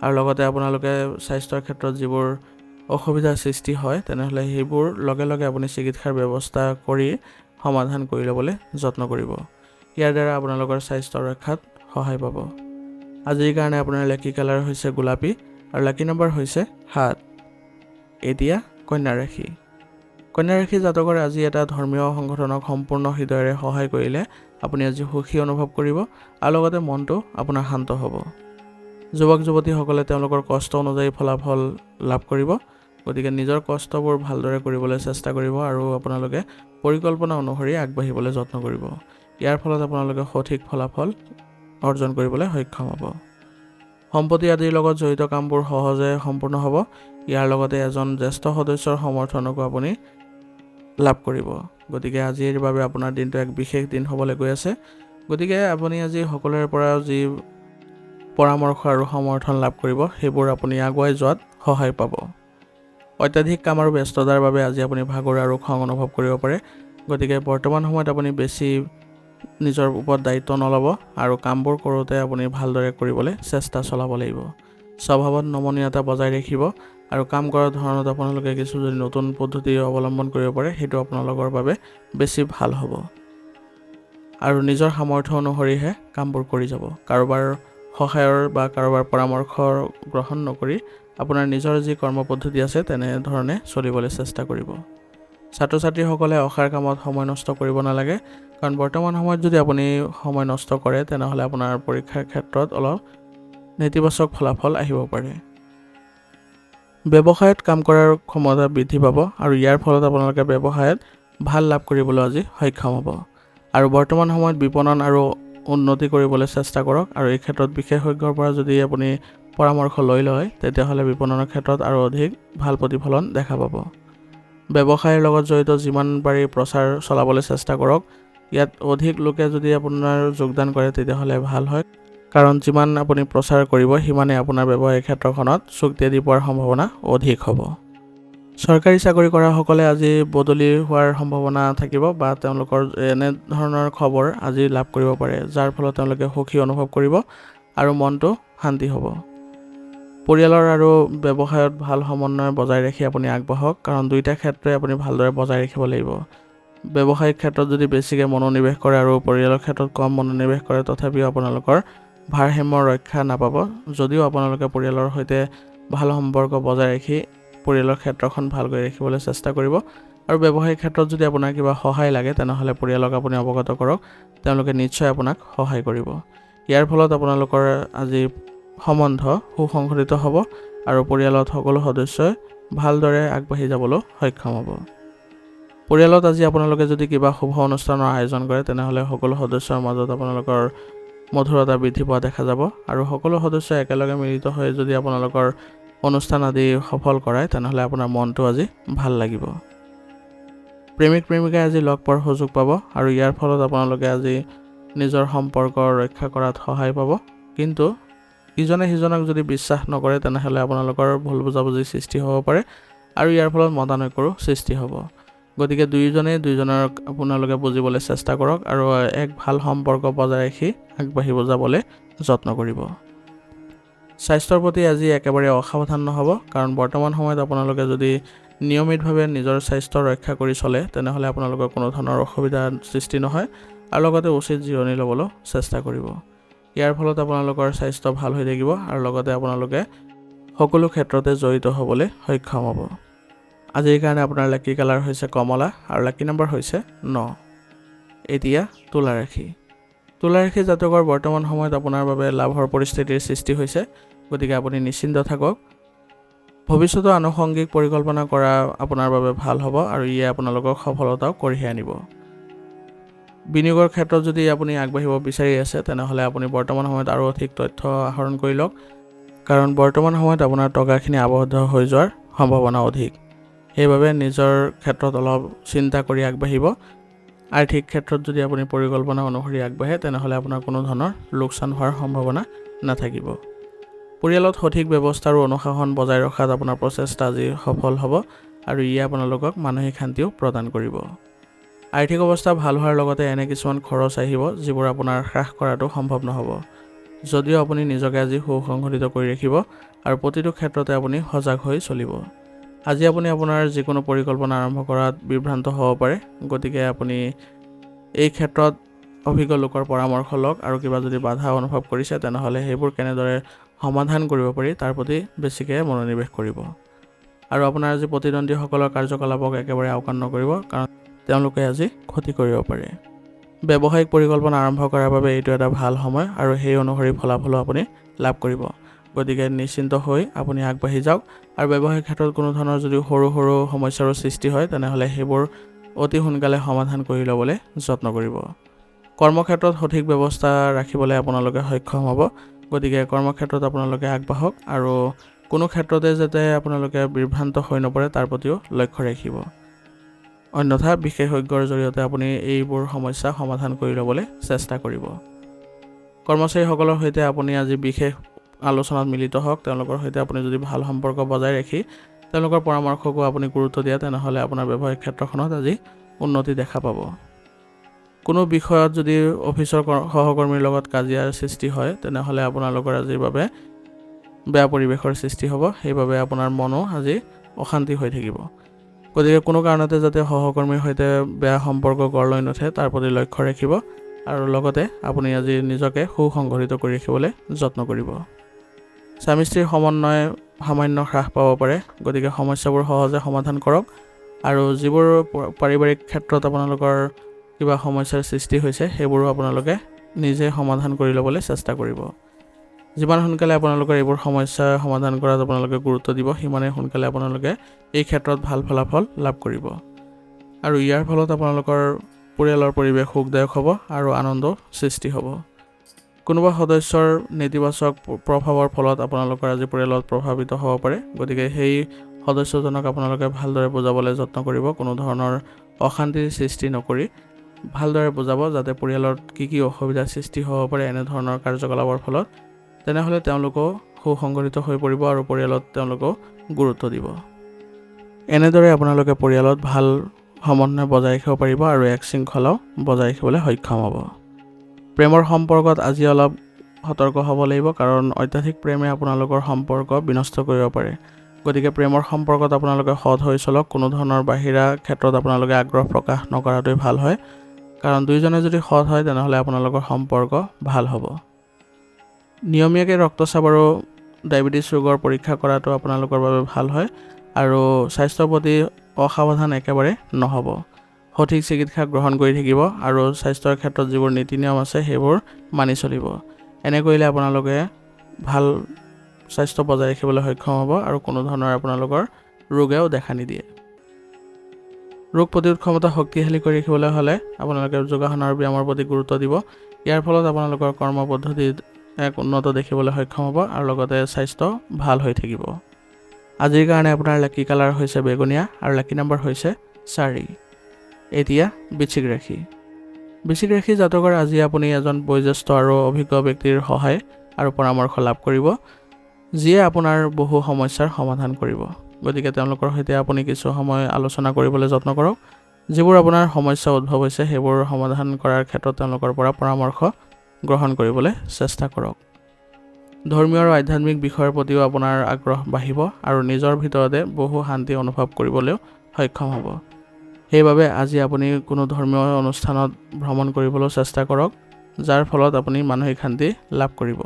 আৰু লগতে আপোনালোকে স্বাস্থ্যৰ ক্ষেত্ৰত যিবোৰ অসুবিধাৰ সৃষ্টি হয় তেনেহ'লে সেইবোৰ লগে লগে আপুনি চিকিৎসাৰ ব্যৱস্থা কৰি সমাধান কৰি ল'বলৈ যত্ন কৰিব। ইয়াৰ দ্বাৰা আপোনালোকৰ স্বাস্থ্য ৰক্ষাত সহায় পাব। আজিৰ কাৰণে আপোনাৰ লাকি কালাৰ হৈছে গোলাপী আৰু লাকি নম্বৰ হৈছে 7। এতিয়া কন্যা ৰাশি। কন্যা ৰাশি জাতকৰ আজি এটা ধৰ্মীয় সংগঠনক সম্পূৰ্ণ হৃদয়েৰে সহায় কৰিলে আপুনি আজি সুখী অনুভৱ কৰিব আৰু লগতে মনটো আপোনাৰ শান্ত হ'ব। যুৱক যুৱতীসকলে তেওঁলোকৰ কষ্ট অনুযায়ী ফলাফল লাভ কৰিব, গতিকে নিজৰ কষ্টবোৰ ভালদৰে কৰিবলৈ চেষ্টা কৰিব আৰু আপোনালোকে পৰিকল্পনা অনুসৰি আগবাঢ়িবলৈ যত্ন কৰিব। ইয়াৰ ফলত আপোনালোকে সঠিক ফলাফল অৰ্জন কৰিবলৈ সক্ষম হ'ব। সম্পত্তি আদিৰ লগত জড়িত কামবোৰ সহজে সম্পূৰ্ণ হ'ব। ইয়াৰ লগতে এজন জ্যেষ্ঠ সদস্যৰ সমৰ্থনকো আপুনি লাভ কৰিব। গতিকে আজিৰ বাবে আপোনাৰ দিনটো এক বিশেষ দিন হ'বলৈ গৈ আছে। গতিকে আপুনি আজি সকলোৰে পৰা যি পৰামৰ্শ আৰু সমৰ্থন লাভ কৰিব সেইবোৰ আপুনি আগুৱাই যোৱাত সহায় পাব। অত্যাধিক কাম আৰু ব্যস্ততাৰ বাবে আজি আপুনি ভাগৰ আৰু খং অনুভৱ কৰিব পাৰে। গতিকে বৰ্তমান সময়ত আপুনি বেছি নিজৰ ওপৰত দায়িত্ব নল'ব আৰু কামবোৰ কৰোঁতে আপুনি ভালদৰে কৰিবলৈ চেষ্টা চলাব লাগিব। স্বভাৱত নমনীয়তা বজাই ৰাখিব আৰু কাম কৰাৰ ধৰণত আপোনালোকে কিছু যদি নতুন পদ্ধতি অৱলম্বন কৰিব পাৰে সেইটো আপোনালোকৰ বাবে বেছি ভাল হ'ব আৰু নিজৰ সামৰ্থ্য অনুসৰিহে কামবোৰ কৰি যাব। কাৰোবাৰ সহায়ৰ বা কাৰোবাৰ পৰামৰ্শ গ্ৰহণ নকৰি আপোনাৰ নিজৰ যি কৰ্ম পদ্ধতি আছে তেনেধৰণে চলিবলৈ চেষ্টা কৰিব। ছাত্ৰ ছাত্ৰীসকলে অসাৰ কামত সময় নষ্ট কৰিব নালাগে, কাৰণ বৰ্তমান সময়ত যদি আপুনি সময় নষ্ট কৰে তেনেহ'লে আপোনাৰ পৰীক্ষাৰ ক্ষেত্ৰত অলপ নেতিবাচক ফলাফল আহিব পাৰে। ব্যৱসায়ত কাম কৰাৰ ক্ষমতা বৃদ্ধি পাব আৰু ইয়াৰ ফলত আপোনালোকে ব্যৱসায়ত ভাল লাভ কৰিবলৈ আজি সক্ষম হ'ব। আৰু বৰ্তমান সময়ত বিপণন আৰু উন্নতি কৰিবলৈ চেষ্টা কৰক, আৰু এই ক্ষেত্ৰত বিশেষজ্ঞৰ পৰা যদি আপুনি পৰামৰ্শ লৈ লয় তেতিয়াহ'লে বিপণনৰ ক্ষেত্ৰত আৰু অধিক ভাল প্ৰতিফলন দেখা পাব। ব্যৱসায়ৰ লগত জড়িত যিমান পাৰি প্ৰচাৰ চলাবলৈ চেষ্টা কৰক। ইয়াত অধিক লোকে যদি আপোনাৰ যোগদান কৰে তেতিয়াহ'লে ভাল হয়, কাৰণ যিমান আপুনি প্ৰচাৰ কৰিব সিমানে আপোনাৰ ব্যৱসায়িক ক্ষেত্ৰখনত চুক্তি পোৱাৰ সম্ভাৱনা অধিক হ'ব। চৰকাৰী চাকৰি কৰাসকলে আজি বদলি হোৱাৰ সম্ভাৱনা থাকিব বা তেওঁলোকৰ এনে ধৰণৰ খবৰ আজি লাভ কৰিব পাৰে, যাৰ ফলত তেওঁলোকে সুখী অনুভৱ কৰিব আৰু মনটো শান্তি হ'ব। পৰিয়ালৰ আৰু ব্যৱসায়ত ভাল সমন্বয় বজাই ৰাখি আপুনি আগবাঢ়ক, কাৰণ দুয়োটা ক্ষেত্ৰই আপুনি ভালদৰে বজাই ৰাখিব লাগিব। ব্যৱসায়িক ক্ষেত্ৰত যদি বেছিকৈ মনোনিৱেশ কৰে আৰু পৰিয়ালৰ ক্ষেত্ৰত কম মনোনিৱেশ কৰে তথাপিও আপোনালোকৰ ভাৰসাম্য ৰক্ষা নাপাব। যদিও আপোনালোকে পৰিয়ালৰ সৈতে ভাল সম্পৰ্ক বজাই ৰাখি পৰিয়ালৰ ক্ষেত্ৰখন ভালকৈ ৰাখিবলৈ চেষ্টা কৰিব, আৰু ব্যৱসায়িক ক্ষেত্ৰত যদি আপোনাৰ কিবা সহায় লাগে তেনেহ'লে পৰিয়ালক আপুনি অৱগত কৰক, তেওঁলোকে নিশ্চয় আপোনাক সহায় কৰিব। ইয়াৰ ফলত আপোনালোকৰ আজি সম্বন্ধ সুসংগঠিত হ'ব আৰু পৰিয়ালত সকলো সদস্যই ভালদৰে আগবাঢ়ি যাবলৈ সক্ষম হ'ব। পৰিয়ালত আজি আপোনালোকে যদি কিবা শুভ অনুষ্ঠানৰ আয়োজন কৰে তেনেহ'লে সকলো সদস্যৰ মাজত আপোনালোকৰ মধুৰতা বৃদ্ধি পোৱা দেখা যাব, আৰু সকলো সদস্যই একেলগে মিলিত হৈ যদি আপোনালোকৰ অনুষ্ঠান আদি সফল কৰায় তেনেহ'লে আপোনাৰ মনটো আজি ভাল লাগিব। প্ৰেমিক প্ৰেমিকাই আজি লগ পোৱাৰ সুযোগ পাব, আৰু ইয়াৰ ফলত আপোনালোকে আজি নিজৰ সম্পৰ্ক ৰক্ষা কৰাত সহায় পাব। কিন্তু ইজনে সিজনক যদি বিশ্বাস নকৰে তেনেহ'লে আপোনালোকৰ ভুল বুজাবুজিৰ সৃষ্টি হ'ব পাৰে, আৰু ইয়াৰ ফলত মতানৈক্যৰো সৃষ্টি হ'ব। গতিকে দুইজনক আপোনালোকে বুজিবলৈ চেষ্টা কৰক আৰু এক ভাল সম্পৰ্ক বজাই ৰাখি আগবাঢ়িব যাবলৈ যত্ন কৰিব। স্বাস্থ্যৰ প্ৰতি আজি একেবাৰে অসাৱধান নহ'ব, কাৰণ বৰ্তমান সময়ত আপোনালোকে যদি নিয়মিতভাৱে নিজৰ স্বাস্থ্য ৰক্ষা কৰি চলে তেনেহ'লে আপোনালোকৰ কোনো ধৰণৰ অসুবিধাৰ সৃষ্টি নহয়, আৰু লগতে উচিত জিৰণি ল'বলৈ চেষ্টা কৰিব। ইয়াৰ ফলত আপোনালোকৰ স্বাস্থ্য ভাল হৈ থাকিব আৰু লগতে আপোনালোকে সকলো ক্ষেত্ৰতে জড়িত হ'বলৈ সক্ষম হ'ব। আজিৰ কাৰণে আপোনাৰ লাকি কালাৰ হৈছে কমলা আৰু লাকি নম্বৰ হৈছে 9। এতিয়া তুলা ৰাশি। তুলা ৰাশি জাতকৰ বৰ্তমান সময়ত আপোনাৰ বাবে লাভৰ পৰিস্থিতিৰ সৃষ্টি হৈছে, গতিকে আপুনি নিশ্চিন্ত থাকক। ভৱিষ্যতৰ আনুষংগিক পৰিকল্পনা কৰা আপোনাৰ বাবে ভাল হ'ব আৰু ইয়ে আপোনালোকক সফলতাও কঢ়িয়াই আনিব। বিনিয়োগৰ ক্ষেত্ৰত যদি আপুনি আগবাঢ়িব বিচাৰি আছে তেনেহ'লে আপুনি বৰ্তমান সময়ত আৰু অধিক তথ্য আহৰণ কৰি লওক, কাৰণ বৰ্তমান সময়ত আপোনাৰ টকাখিনি আবদ্ধ হৈ যোৱাৰ সম্ভাৱনা অধিক। সেইবাবে নিজৰ ক্ষেত্ৰত অলপ চিন্তা কৰি আগবাঢ়িব। আৰ্থিক ক্ষেত্ৰত যদি আপুনি পৰিকল্পনা অনুসৰি আগবাঢ়ে তেনেহ'লে আপোনাৰ কোনো ধৰণৰ লোকচান হোৱাৰ সম্ভাৱনা নাথাকিব। পৰিয়ালত সঠিক ব্যৱস্থা আৰু অনুশাসন বজাই ৰখাত আপোনাৰ প্ৰচেষ্টা আজি সফল হ'ব, আৰু ইয়ে আপোনালোকক মানসিক শান্তিও প্ৰদান কৰিব। আৰ্থিক অৱস্থা ভাল হোৱাৰ লগতে এনে কিছুমান খৰচ আহিব যিবোৰ আপোনাৰ হ্ৰাস কৰাটো সম্ভৱ নহ'ব। যদিও আপুনি নিজকে আজি সুসংগঠিত কৰি ৰাখিব আৰু প্ৰতিটো ক্ষেত্ৰতে আপুনি সজাগ হৈ চলিব। আজি আপুনি আপোনাৰ যিকোনো পৰিকল্পনা আৰম্ভ কৰাত বিভ্ৰান্ত হ'ব পাৰে, গতিকে আপুনি এই ক্ষেত্ৰত অভিজ্ঞ লোকৰ পৰামৰ্শ লওক, আৰু কিবা যদি বাধা অনুভৱ কৰিছে তেনেহ'লে সেইবোৰ কেনেদৰে সমাধান কৰিব পাৰি তাৰ প্ৰতি বেছিকৈ মনোনিৱেশ কৰিব। আৰু আপোনাৰ আজি প্ৰতিদ্বন্দ্বীসকলৰ কাৰ্যকলাপক একেবাৰে আওকাণ নকৰিব, কাৰণ তেওঁলোকে আজি ক্ষতি কৰিব পাৰে। ব্যৱসায়িক পৰিকল্পনা আৰম্ভ কৰাৰ বাবে এইটো এটা ভাল সময়, আৰু সেই অনুসৰি ফলাফলো আপুনি লাভ কৰিব। গতিকে নিশ্চিন্ত হৈ আপুনি আগবাঢ়ি যাওক, আৰু ব্যৱসায়িক ক্ষেত্ৰত কোনো ধৰণৰ যদি সৰু সৰু সমস্যাৰো সৃষ্টি হয় তেনেহ'লে সেইবোৰ অতি সোনকালে সমাধান কৰি ল'বলৈ যত্ন কৰিব। কৰ্মক্ষেত্ৰত সঠিক ব্যৱস্থা ৰাখিবলৈ আপোনালোকে সক্ষম হ'ব, গতিকে কৰ্মক্ষেত্ৰত আপোনালোকে আগবাঢ়ক আৰু কোনো ক্ষেত্ৰতে যাতে আপোনালোকে বিভ্ৰান্ত হৈ নপৰে তাৰ প্ৰতিও লক্ষ্য ৰাখিব। অন্যথা বিশেষজ্ঞৰ জৰিয়তে আপুনি এইবোৰ সমস্যা সমাধান কৰি ল'বলৈ চেষ্টা কৰিব। কৰ্মচাৰীসকলৰ সৈতে আপুনি আজি বিশেষ আলোচনাত মিলিত হওক। তেওঁলোকৰ সৈতে আপুনি যদি ভাল সম্পৰ্ক বজাই ৰাখি তেওঁলোকৰ পৰামৰ্শকো আপুনি গুৰুত্ব দিয়ে তেনেহ'লে আপোনাৰ ব্যৱসায়িক ক্ষেত্ৰখনত আজি উন্নতি দেখা পাব। কোনো বিষয়ত যদি অফিচৰ সহকৰ্মীৰ লগত কাজিয়াৰ সৃষ্টি হয় তেনেহ'লে আপোনালোকৰ আজিৰ বাবে বেয়া পৰিৱেশৰ সৃষ্টি হ'ব, সেইবাবে আপোনাৰ মনো আজি অশান্তি হৈ থাকিব। গতিকে কোনো কাৰণতে যাতে সহকৰ্মীৰ সৈতে বেয়া সম্পৰ্ক গঢ় লৈ নুঠে তাৰ প্ৰতি লক্ষ্য ৰাখিব, আৰু লগতে আপুনি আজি নিজকে সুসংগঠিত কৰি ৰাখিবলৈ যত্ন কৰিব। স্বামী স্ত্ৰীৰ সমন্বয় সামান্য হ্ৰাস পাব পাৰে, গতিকে সমস্যাবোৰ সহজে সমাধান কৰক আৰু যিবোৰ পাৰিবাৰিক ক্ষেত্ৰত আপোনালোকৰ কিবা সমস্যাৰ সৃষ্টি হৈছে সেইবোৰো আপোনালোকে নিজে সমাধান কৰি ল'বলৈ চেষ্টা কৰিব। যিমান সোনকালে আপোনালোকৰ এইবোৰ সমস্যা সমাধান কৰাত আপোনালোকে গুৰুত্ব দিব সিমানেই সোনকালে আপোনালোকে এই ক্ষেত্ৰত ভাল ফলাফল লাভ কৰিব। আৰু ইয়াৰ ফলত আপোনালোকৰ পৰিয়ালৰ পৰিৱেশ সুখদায়ক হ'ব আৰু আনন্দ সৃষ্টি হ'ব। কোনোবা সদস্যৰ নেতিবাচক প্ৰভাৱৰ ফলত আপোনালোকৰ আজি পৰিয়ালত প্ৰভাৱিত হ'ব পাৰে, গতিকে সেই সদস্যজনক আপোনালোকে ভালদৰে বুজাবলৈ যত্ন কৰিব। কোনো ধৰণৰ অশান্তিৰ সৃষ্টি নকৰি ভালদৰে বুজাব যাতে পৰিয়ালত কি অসুবিধাৰ সৃষ্টি হ'ব পাৰে এনেধৰণৰ কাৰ্যকলাপৰ ফলত, তেনেহ'লে তেওঁলোকো সুসংগঠিত হৈ পৰিব আৰু পৰিয়ালত তেওঁলোকেও গুৰুত্ব দিব। এনেদৰে আপোনালোকে পৰিয়ালত ভাল সমন্বয় বজাই ৰাখিব পাৰিব আৰু এক শৃংখলাও বজাই ৰাখিবলৈ সক্ষম হ'ব। প্ৰেমৰ সম্পৰ্কত আজি অলপ সতৰ্ক হ'ব লাগিব, কাৰণ অত্যাধিক প্ৰেমে আপোনালোকৰ সম্পৰ্ক বিনষ্ট কৰিব পাৰে। গতিকে প্ৰেমৰ সম্পৰ্কত আপোনালোকে সৎ হৈ চলক। কোনো ধৰণৰ বাহিৰা ক্ষেত্ৰত আপোনালোকে আগ্ৰহ প্ৰকাশ নকৰাটোৱে ভাল হয়, কাৰণ দুয়োজনে যদি সৎ হয় তেনেহ'লে আপোনালোকৰ সম্পৰ্ক ভাল হ'ব। নিয়মীয়াকৈ ৰক্তচাপ আৰু ডায়েবেটিছ ৰোগৰ পৰীক্ষা কৰাটো আপোনালোকৰ বাবে ভাল হয় আৰু স্বাস্থ্যৰ প্ৰতি অসাৱধান একেবাৰে নহ'ব। সঠিক চিকিৎসা গ্ৰহণ কৰি থাকিব আৰু স্বাস্থ্যৰ ক্ষেত্ৰত যিবোৰ নীতি নিয়ম আছে সেইবোৰ মানি চলিব। এনে কৰিলে আপোনালোকে ভাল স্বাস্থ্য বজাই ৰাখিবলৈ সক্ষম হ'ব আৰু কোনো ধৰণৰ আপোনালোকৰ ৰোগেও দেখা নিদিয়ে। ৰোগ প্ৰতিৰোধ ক্ষমতা শক্তিশালী কৰি ৰাখিবলৈ হ'লে আপোনালোকে যোগাসন আৰু ব্যায়ামৰ প্ৰতি গুৰুত্ব দিব। ইয়াৰ ফলত আপোনালোকৰ কৰ্ম পদ্ধতিত এক উন্নত দেখিবলৈ সক্ষম হ'ব আৰু লগতে স্বাস্থ্য ভাল হৈ থাকিব। আজিৰ কাৰণে আপোনাৰ লাকি কালাৰ হৈছে বেগুনীয়া আৰু লাকি নম্বৰ হৈছে 4। এতিয়া বৃশ্চিক ৰাশি। বৃশ্চিক ৰাশি জাতকৰ আজি আপুনি এজন বয়োজ্যেষ্ঠ আৰু অভিজ্ঞ ব্যক্তিৰ সহায় আৰু পৰামৰ্শ লাভ কৰিব, যিয়ে আপোনাৰ বহু সমস্যাৰ সমাধান কৰিব। গতিকে তেওঁলোকৰ সৈতে আপুনি কিছু সময় আলোচনা কৰিবলৈ যত্ন কৰক। যিবোৰ আপোনাৰ সমস্যা উদ্ভৱ হৈছে সেইবোৰ সমাধান কৰাৰ ক্ষেত্ৰত তেওঁলোকৰ পৰা পৰামৰ্শ গ্ৰহণ কৰিবলৈ চেষ্টা কৰক। ধৰ্মীয় আৰু আধ্যাত্মিক বিষয়ৰ প্ৰতিও আপোনাৰ আগ্ৰহ বাঢ়িব আৰু নিজৰ ভিতৰতে বহু শান্তি অনুভৱ কৰিবলৈও সক্ষম হ'ব। সেইবাবে আজি আপুনি কোনো ধৰ্মীয় অনুষ্ঠানত ভ্ৰমণ কৰিবলৈও চেষ্টা কৰক, যাৰ ফলত আপুনি মানসিক শান্তি লাভ কৰিব।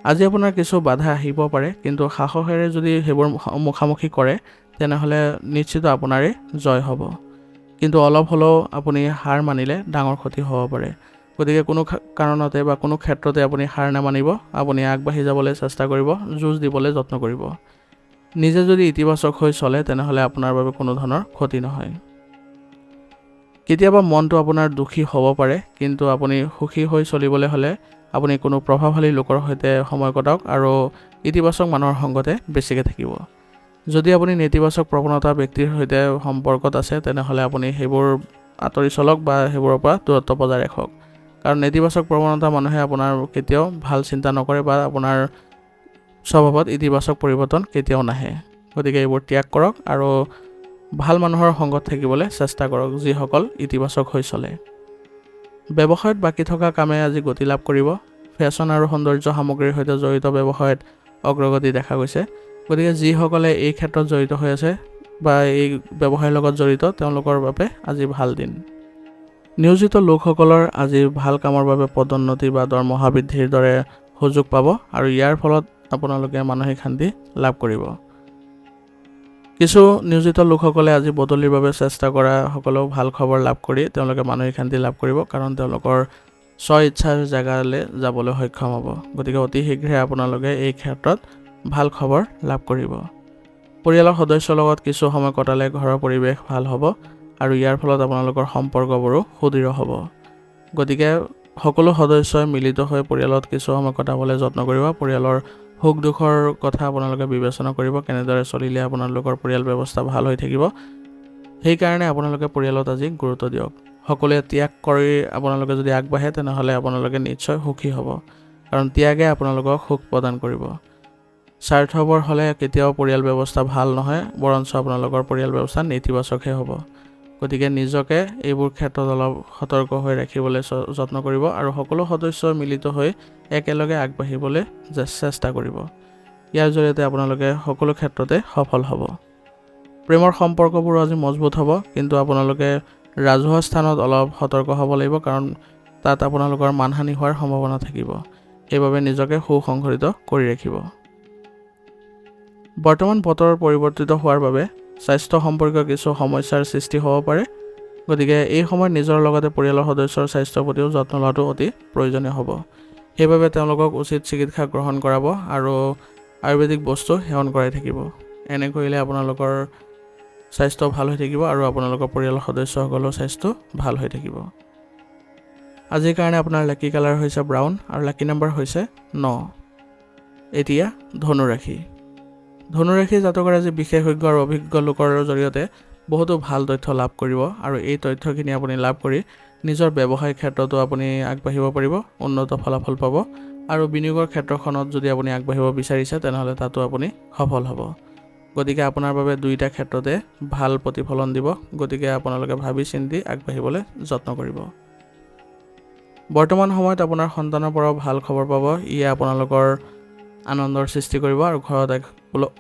আজি আপোনাৰ কিছু বাধা আহিব পাৰে, কিন্তু সাহসেৰে যদি সেইবোৰ মুখামুখি কৰে তেনেহ'লে নিশ্চিত আপোনাৰেই জয় হ'ব। কিন্তু অলপ হ'লেও আপুনি হাৰ মানিলে ডাঙৰ ক্ষতি হ'ব পাৰে। গতিকে কোনো কাৰণতে বা কোনো ক্ষেত্ৰতে আপুনি হাৰ নামানিব, আপুনি আগবাঢ়ি যাবলৈ চেষ্টা কৰিব, যুঁজ দিবলৈ যত্ন কৰিব। নিজে যদি ইতিবাচক হৈ চলে তেনেহ'লে আপোনাৰ বাবে কোনো ধৰণৰ ক্ষতি নহয়। কেতিয়াবা মনটো আপোনাৰ দুখী হ'ব পাৰে, কিন্তু আপুনি সুখী হৈ চলিবলৈ হ'লে আপুনি কোনো প্ৰভাৱশালী লোকৰ সৈতে সময় কটাওক আৰু ইতিবাচক মানুহৰ সংগতে বেছিকৈ থাকিব। যদি আপুনি নেতিবাচক প্ৰৱণতা ব্যক্তিৰ সৈতে সম্পৰ্কত আছে তেনেহ'লে আপুনি সেইবোৰ আঁতৰি চলক বা সেইবোৰৰ পৰা দূৰত্ব বজাই ৰাখক। কাৰণ নেতিবাচক প্ৰৱণতা মানুহে আপোনাৰ কেতিয়াও ভাল চিন্তা নকৰে বা আপোনাৰ স্বভাৱত ইতিবাচক পৰিৱৰ্তন কেতিয়াও নাহে। গতিকে এইবোৰ ত্যাগ কৰক আৰু ভাল মানুহৰ সংগত থাকিবলৈ চেষ্টা কৰক, যিসকল ইতিবাচক হৈ চলে। ব্যৱসায়ত বাকী থকা কামে আজি গতি লাভ কৰিব। ফেশ্বন আৰু সৌন্দৰ্য সামগ্ৰীৰ সৈতে জড়িত ব্যৱসায়ত অগ্ৰগতি দেখা গৈছে। গতিকে যিসকলে এই ক্ষেত্ৰত জড়িত হৈ আছে বা এই ব্যৱসায়ৰ লগত জড়িত তেওঁলোকৰ বাবে আজি ভাল দিন। নিয়োজিত লোকসকলৰ আজি ভাল কামৰ বাবে পদোন্নতি বা দৰমহা বৃদ্ধিৰ দৰে সুযোগ পাব আৰু ইয়াৰ ফলত আপোনালোকে মানসিক শান্তি লাভ কৰিব। কিছু নিয়োজিত লোকসকলে আজি বদলিৰ বাবে চেষ্টা কৰা সকলেও ভাল খবৰ লাভ কৰি তেওঁলোকে মানসিক শান্তি লাভ কৰিব, কাৰণ তেওঁলোকৰ স্ব ইচ্ছাৰ জেগালৈ যাবলৈ সক্ষম হ'ব। গতিকে অতি শীঘ্ৰে আপোনালোকে এই ক্ষেত্ৰত ভাল খবৰ লাভ কৰিব। পৰিয়ালৰ সদস্যৰ লগত কিছু সময় কটালে ঘৰৰ পৰিৱেশ ভাল হ'ব আৰু ইয়াৰ ফলত আপোনালোকৰ সম্পৰ্কবোৰো সুদৃঢ় হ'ব। গতিকে সকলো সদস্যই মিলিত হৈ পৰিয়ালত কিছু সময় কটাবলৈ যত্ন কৰিব। পৰিয়ালৰ সুখ দুখৰ কথা আপোনালোকে বিবেচনা কৰিব, কেনেদৰে চলিলে আপোনালোকৰ পৰিয়াল ব্যৱস্থা ভাল হৈ থাকিব। সেইকাৰণে আপোনালোকে পৰিয়ালত আজি গুৰুত্ব দিয়ক। সকলোৱে ত্যাগ কৰি আপোনালোকে যদি আগবাঢ়ে তেনেহ'লে আপোনালোকে নিশ্চয় সুখী হ'ব, কাৰণ ত্যাগে আপোনালোকক সুখ প্ৰদান কৰিব। স্বাৰ্থপৰ হ'লে কেতিয়াও পৰিয়াল ব্যৱস্থা ভাল নহয়, বৰঞ্চ আপোনালোকৰ পৰিয়াল ব্যৱস্থা নেতিবাচকহে হ'ব। গতিকে নিজকে এইবোৰ ক্ষেত্ৰত অলপ সতৰ্ক হৈ ৰাখিবলৈ যত্ন কৰিব আৰু সকলো সদস্যই মিলিত হৈ একেলগে আগবাঢ়িবলৈ চেষ্টা কৰিব। ইয়াৰ জৰিয়তে আপোনালোকে সকলো ক্ষেত্ৰতে সফল হ'ব। প্ৰেমৰ সম্পৰ্কবোৰ আজি মজবুত হ'ব, কিন্তু আপোনালোকে ৰাজহুৱা স্থানত অলপ সতৰ্ক হ'ব লাগিব, কাৰণ তাত আপোনালোকৰ মানহানি হোৱাৰ সম্ভাৱনা থাকিব। সেইবাবে নিজকে সুসংগঠিত কৰি ৰাখিব। বৰ্তমান বতৰ পৰিৱৰ্তিত হোৱাৰ বাবে স্বাস্থ্য সম্পৰ্কীয় কিছু সমস্যাৰ সৃষ্টি হ'ব পাৰে। গতিকে এই সময়ত নিজৰ লগতে পৰিয়ালৰ সদস্যৰ স্বাস্থ্যৰ প্ৰতিও যত্ন লোৱাটো অতি প্ৰয়োজনীয় হ'ব। সেইবাবে তেওঁলোকক উচিত চিকিৎসা গ্ৰহণ কৰাব আৰু আয়ুৰ্বেদিক বস্তু সেৱন কৰাই থাকিব। এনে কৰিলে আপোনালোকৰ স্বাস্থ্য ভাল হৈ থাকিব আৰু আপোনালোকৰ পৰিয়ালৰ সদস্যসকলৰ স্বাস্থ্য ভাল হৈ থাকিব। আজিৰ কাৰণে আপোনাৰ লাকি কালাৰ হৈছে ব্ৰাউন আৰু লাকি নম্বৰ হৈছে 9। এতিয়া ধনুৰাশি। ধনুৰাশি জাতকৰ আজি বিশেষজ্ঞ আৰু অভিজ্ঞ লোকৰ জৰিয়তে বহুতো ভাল তথ্য লাভ কৰিব আৰু এই তথ্যখিনি আপুনি লাভ কৰি নিজৰ ব্যৱসায় ক্ষেত্ৰতো আপুনি আগবাঢ়িব পাৰিব, উন্নত ফলাফল পাব আৰু বিনিয়োগৰ ক্ষেত্ৰখনত যদি আপুনি আগবাঢ়িব বিচাৰিছে তেনেহ'লে তাতো আপুনি সফল হ'ব। গতিকে আপোনাৰ বাবে দুইটা ক্ষেত্ৰতে ভাল প্ৰতিফলন দিব। গতিকে আপোনালোকে ভাবি চিন্তি আগবাঢ়িবলৈ যত্ন কৰিব। বৰ্তমান সময়ত আপোনাৰ সন্তানৰ পৰাও ভাল খবৰ পাব। ইয়ে আপোনালোকৰ আনন্দৰ সৃষ্টি কৰিব আৰু ঘৰত এক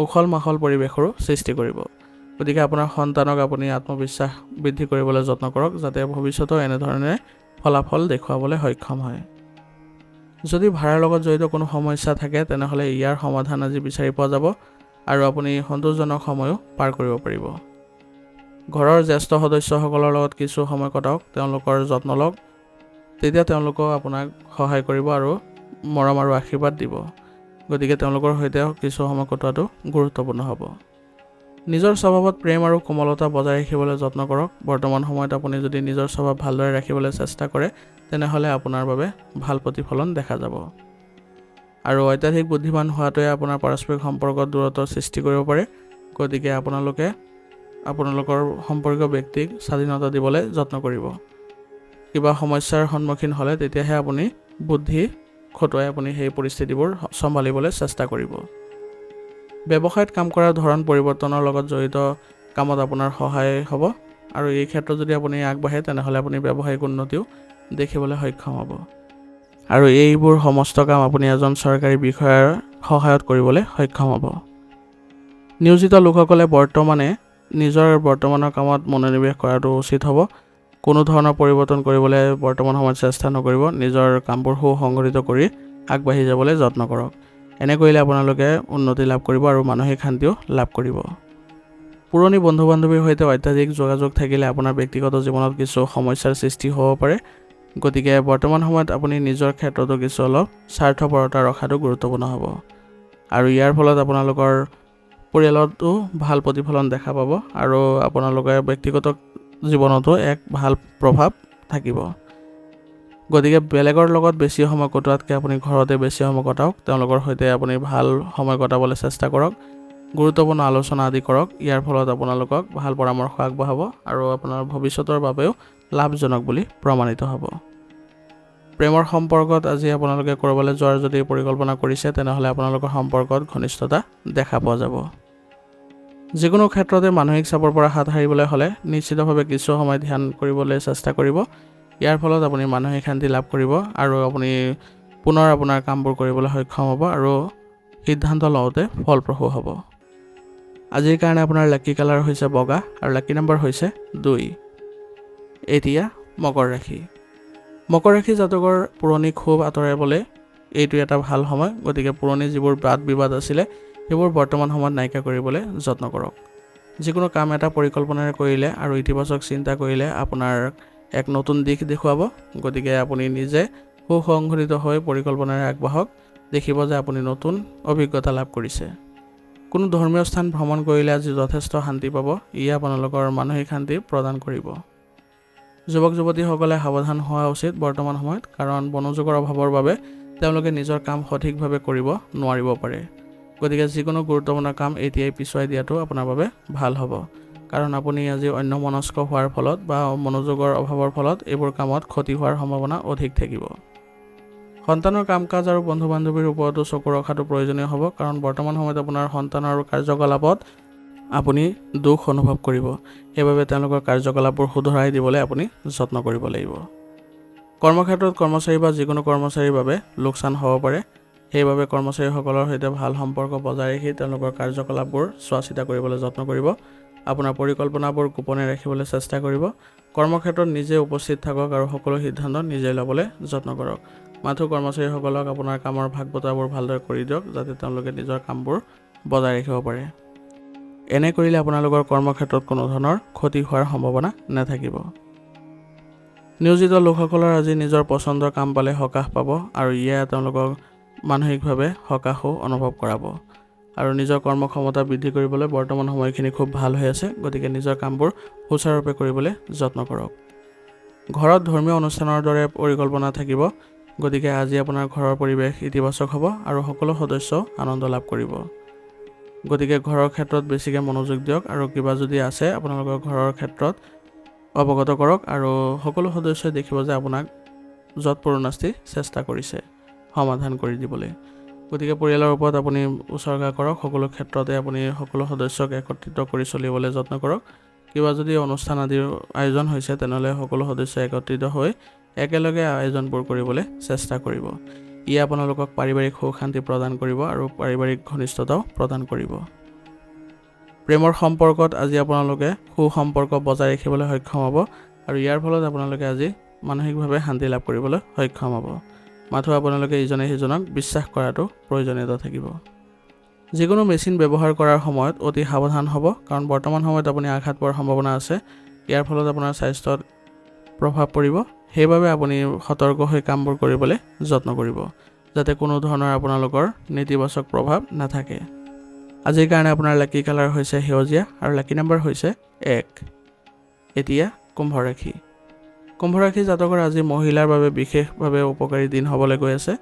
উখল মাখল পৰিৱেশৰো সৃষ্টি কৰিব। গতিকে আপোনাৰ সন্তানক আপুনি আত্মবিশ্বাস বৃদ্ধি কৰিবলৈ যত্ন কৰক, যাতে ভৱিষ্যতেও এনেধৰণে ফলাফল দেখুৱাবলৈ সক্ষম হয়। যদি ভাড়াৰ লগত জড়িত কোনো সমস্যা থাকে তেনেহ'লে ইয়াৰ সমাধান আজি বিচাৰি পোৱা যাব আৰু আপুনি সন্তোষজনক সময়ো পাৰ কৰিব পাৰিব। ঘৰৰ জ্যেষ্ঠ সদস্যসকলৰ লগত কিছু সময় কটাওক, তেওঁলোকৰ যত্ন লওক, তেতিয়া তেওঁলোকেও আপোনাক সহায় কৰিব আৰু মৰম আৰু আশীৰ্বাদ দিব। গতিকে তেওঁলোকৰ সৈতে কিছু সময় কটোৱাটো গুৰুত্বপূৰ্ণ হ'ব। নিজৰ স্বভাৱত প্ৰেম আৰু কোমলতা বজাই ৰাখিবলৈ যত্ন কৰক। বৰ্তমান সময়ত আপুনি যদি নিজৰ স্বভাৱ ভালদৰে ৰাখিবলৈ চেষ্টা কৰে তেনেহ'লে আপোনাৰ বাবে ভাল প্ৰতিফলন দেখা যাব। আৰু অত্যাধিক বুদ্ধিমান হোৱাটোৱে আপোনাৰ পাৰস্পৰিক সম্পৰ্কত দূৰত্বৰ সৃষ্টি কৰিব পাৰে। গতিকে আপোনালোকে আপোনালোকৰ সম্পৰ্কীয় ব্যক্তিক স্বাধীনতা দিবলৈ যত্ন কৰিব। কিবা সমস্যাৰ সন্মুখীন হ'লে তেতিয়াহে আপুনি বুদ্ধি খটুৱাই আপুনি সেই পৰিস্থিতিবোৰ চম্ভালিবলৈ চেষ্টা কৰিব। ব্যৱসায়ত কাম কৰাৰ ধৰণ পৰিৱৰ্তনৰ লগত জড়িত কামত আপোনাৰ সহায় হ'ব আৰু এই ক্ষেত্ৰত যদি আপুনি আগবাঢ়ে তেনেহ'লে আপুনি ব্যৱসায়িক উন্নতিও দেখিবলৈ সক্ষম হ'ব। আৰু এইবোৰ সমস্ত কাম আপুনি এজন চৰকাৰী বিষয়াৰ সহায়ত কৰিবলৈ সক্ষম হ'ব। নিয়োজিত লোকসকলে নিজৰ বৰ্তমানৰ কামত মনোনিৱেশ কৰাটো উচিত হ'ব। কোনো ধৰণৰ পৰিৱৰ্তন কৰিবলৈ বৰ্তমান সময়ত চেষ্টা নকৰিব। নিজৰ কামবোৰ সুসংগঠিত কৰি আগবাঢ়ি যাবলৈ যত্ন কৰক। এনে কৰিলে আপোনালোকে উন্নতি লাভ কৰিব আৰু মানসিক শান্তিও লাভ কৰিব। পুৰণি বন্ধু বান্ধৱীৰ সৈতে অত্যাধিক যোগাযোগ থাকিলে আপোনাৰ ব্যক্তিগত জীৱনত কিছু সমস্যাৰ সৃষ্টি হ'ব পাৰে। গতিকে বৰ্তমান সময়ত আপুনি নিজৰ ক্ষেত্ৰতো কিছু অলপ স্বাৰ্থপৰতা ৰখাটো গুৰুত্বপূৰ্ণ হ'ব আৰু ইয়াৰ ফলত আপোনালোকৰ পৰিয়ালতো ভাল প্ৰতিফলন দেখা পাব আৰু আপোনালোকে ব্যক্তিগত জীৱনতো এক ভাল প্ৰভাৱ থাকিব। গতিকে বেলেগৰ লগত বেছি সময় কটোৱাতকৈ আপুনি ঘৰতে বেছি সময় কটাওক। তেওঁলোকৰ সৈতে আপুনি ভাল সময় কটাবলৈ চেষ্টা কৰক, গুৰুত্বপূৰ্ণ আলোচনা আদি কৰক। ইয়াৰ ফলত আপোনালোকক ভাল পৰামৰ্শ আগবঢ়াব আৰু আপোনাৰ ভৱিষ্যতৰ বাবেও লাভজনক বুলি প্ৰমাণিত হ'ব। প্ৰেমৰ সম্পৰ্কত আজি আপোনালোকে ক'ৰবালৈ যোৱাৰ যদি পৰিকল্পনা কৰিছে তেনেহ'লে আপোনালোকৰ সম্পৰ্কত ঘনিষ্ঠতা দেখা পোৱা যাব। যিকোনো ক্ষেত্ৰতে মানসিক চাপৰ পৰা হাত সাৰিবলৈ হ'লে নিশ্চিতভাৱে কিছু সময় ধ্যান কৰিবলৈ চেষ্টা কৰিব। ইয়াৰ ফলত আপুনি মানসিক শান্তি লাভ কৰিব আৰু আপুনি পুনৰ আপোনাৰ কামবোৰ কৰিবলৈ সক্ষম হ'ব আৰু সিদ্ধান্ত লওঁতে ফলপ্ৰসূ হ'ব। আজিৰ কাৰণে আপোনাৰ লাকি কালাৰ হৈছে বগা আৰু লাকি নম্বৰ হৈছে 2। এতিয়া মকৰ ৰাশি। মকৰ ৰাশি জাতকৰ পুৰণি ক্ষোভ আঁতৰাবলৈ এইটো এটা ভাল সময়। গতিকে পুৰণি যিবোৰ বাদ বিবাদ আছিলে সেইবোৰ বৰ্তমান সময়ত নাইকিয়া কৰিবলৈ যত্ন কৰক। যিকোনো কাম এটা পৰিকল্পনাৰে কৰিলে আৰু ইতিবাচক চিন্তা কৰিলে আপোনাৰ এক নতুন দিশ দেখুৱাব। গতিকে আপুনি নিজে সুসংগঠিত হৈ পৰিকল্পনাৰে আগবাঢ়ক, দেখিব যে আপুনি নতুন অভিজ্ঞতা লাভ কৰিছে। কোনো ধৰ্মীয় স্থান ভ্ৰমণ কৰিলে আজি যথেষ্ট শান্তি পাব। ইয়ে আপোনালোকৰ মানসিক শান্তি প্ৰদান কৰিব। যুৱক যুৱতীসকলে সাৱধান হোৱা উচিত বৰ্তমান সময়ত, কাৰণ মনোযোগৰ অভাৱৰ বাবে তেওঁলোকে নিজৰ কাম সঠিকভাৱে কৰিব নোৱাৰিব পাৰে। গতিকে যিকোনো গুৰুত্বপূৰ্ণ কাম এতিয়াই পিছুৱাই দিয়াটো আপোনাৰ বাবে ভাল হ'ব, কাৰণ আপুনি আজি অন্যমনস্ক হোৱাৰ ফলত বা মনোযোগৰ অভাৱৰ ফলত এইবোৰ কামত ক্ষতি হোৱাৰ সম্ভাৱনা অধিক থাকিব। সন্তানৰ কাম কাজ আৰু বন্ধু বান্ধৱীৰ ওপৰতো চকু ৰখাটো প্ৰয়োজনীয় হ'ব, কাৰণ বৰ্তমান সময়ত আপোনাৰ সন্তানৰ কাৰ্যকলাপত আপুনি দুখ অনুভৱ কৰিব। সেইবাবে তেওঁলোকৰ কাৰ্যকলাপবোৰ শুধৰাই দিবলৈ আপুনি যত্ন কৰিব লাগিব। কৰ্মক্ষেত্ৰত কৰ্মচাৰী বা যিকোনো কৰ্মচাৰীৰ বাবে লোকচান হ'ব পাৰে। সেইবাবে কৰ্মচাৰীসকলৰ সৈতে ভাল সম্পৰ্ক বজাই ৰাখি তেওঁলোকৰ কাৰ্যকলাপবোৰ চোৱা চিতা কৰিবলৈ যত্ন কৰিব। আপোনাৰ পৰিকল্পনাবোৰ গোপনে ৰাখিবলৈ চেষ্টা কৰিব। কৰ্মক্ষেত্ৰত নিজে উপস্থিত থাকক আৰু সকলো সিদ্ধান্ত নিজে ল'বলৈ যত্ন কৰক। মাথো কৰ্মচাৰীসকলক আপোনাৰ কামৰ ভাগ বতৰাবোৰ ভালদৰে কৰি দিয়ক, যাতে তেওঁলোকে নিজৰ কামবোৰ বজাই ৰাখিব পাৰে। এনে কৰিলে আপোনালোকৰ কৰ্মক্ষেত্ৰত কোনো ধৰণৰ ক্ষতি হোৱাৰ সম্ভাৱনা নাথাকিব। নিয়োজিত লোকসকলৰ আজি নিজৰ পচন্দৰ কাম পালে সকাহ পাব আৰু ইয়ে তেওঁলোকক মানসিকভাৱে সকাহো অনুভৱ কৰাব আৰু নিজৰ কৰ্মক্ষমতা বৃদ্ধি কৰিবলৈ বৰ্তমান সময়খিনি খুব ভাল হৈ আছে। গতিকে নিজৰ কামবোৰ সুচাৰুৰূপে কৰিবলৈ যত্ন কৰক। ঘৰত ধৰ্মীয় অনুষ্ঠানৰ দৰে পৰিকল্পনা থাকিব। গতিকে আজি আপোনাৰ ঘৰৰ পৰিৱেশ ইতিবাচক হ'ব আৰু সকলো সদস্য আনন্দ লাভ কৰিব। গতিকে ঘৰৰ ক্ষেত্ৰত বেছিকৈ মনোযোগ দিয়ক আৰু কিবা যদি আছে আপোনালোকৰ ঘৰৰ ক্ষেত্ৰত অৱগত কৰক আৰু সকলো সদস্যই দেখিব যে আপোনাক য'ত পৰোনাস্তি চেষ্টা কৰিছে সমাধান কৰি দিবলৈ। গতিকে পৰিয়ালৰ ওপৰত আপুনি উচৰ্গা কৰক। সকলো ক্ষেত্ৰতে আপুনি সকলো সদস্যক একত্ৰিত কৰি চলিবলৈ যত্ন কৰক। কিবা যদি অনুষ্ঠান আদিৰ আয়োজন হৈছে তেনেহ'লে সকলো সদস্য একত্ৰিত হৈ একেলগে আয়োজনবোৰ কৰিবলৈ চেষ্টা কৰিব। ই আপোনালোকক পাৰিবাৰিক সুখ শান্তি প্ৰদান কৰিব আৰু পাৰিবাৰিক ঘনিষ্ঠতাও প্ৰদান কৰিব। প্ৰেমৰ সম্পৰ্কত আজি আপোনালোকে সুসম্পৰ্ক বজাই ৰাখিবলৈ সক্ষম হ'ব আৰু ইয়াৰ ফলত আপোনালোকে আজি মানসিকভাৱে শান্তি লাভ কৰিবলৈ সক্ষম হ'ব। মাথো আপোনালোকে ইজনে সিজনক বিশ্বাস কৰাটো প্ৰয়োজনীয়তা থাকিব। যিকোনো মেচিন ব্যৱহাৰ কৰাৰ সময়ত অতি সাৱধান হ'ব, কাৰণ বৰ্তমান সময়ত আপুনি আঘাত পোৱাৰ সম্ভাৱনা আছে। ইয়াৰ ফলত আপোনাৰ স্বাস্থ্যত প্ৰভাৱ পৰিব। সেইবাবে আপুনি সতৰ্ক হৈ কামবোৰ কৰিবলৈ যত্ন কৰিব, যাতে কোনো ধৰণৰ আপোনালোকৰ নেতিবাচক প্ৰভাৱ নাথাকে। আজিৰ কাৰণে আপোনাৰ লাকি কালাৰ হৈছে সেউজীয়া আৰু লাকি নম্বৰ হৈছে 1। এতিয়া কুম্ভ ৰাশি। কুম্ভ ৰাশি জাতকৰ আজি মহিলাৰ বাবে বিশেষভাৱে উপকাৰী দিন হ'বলৈ গৈ আছে।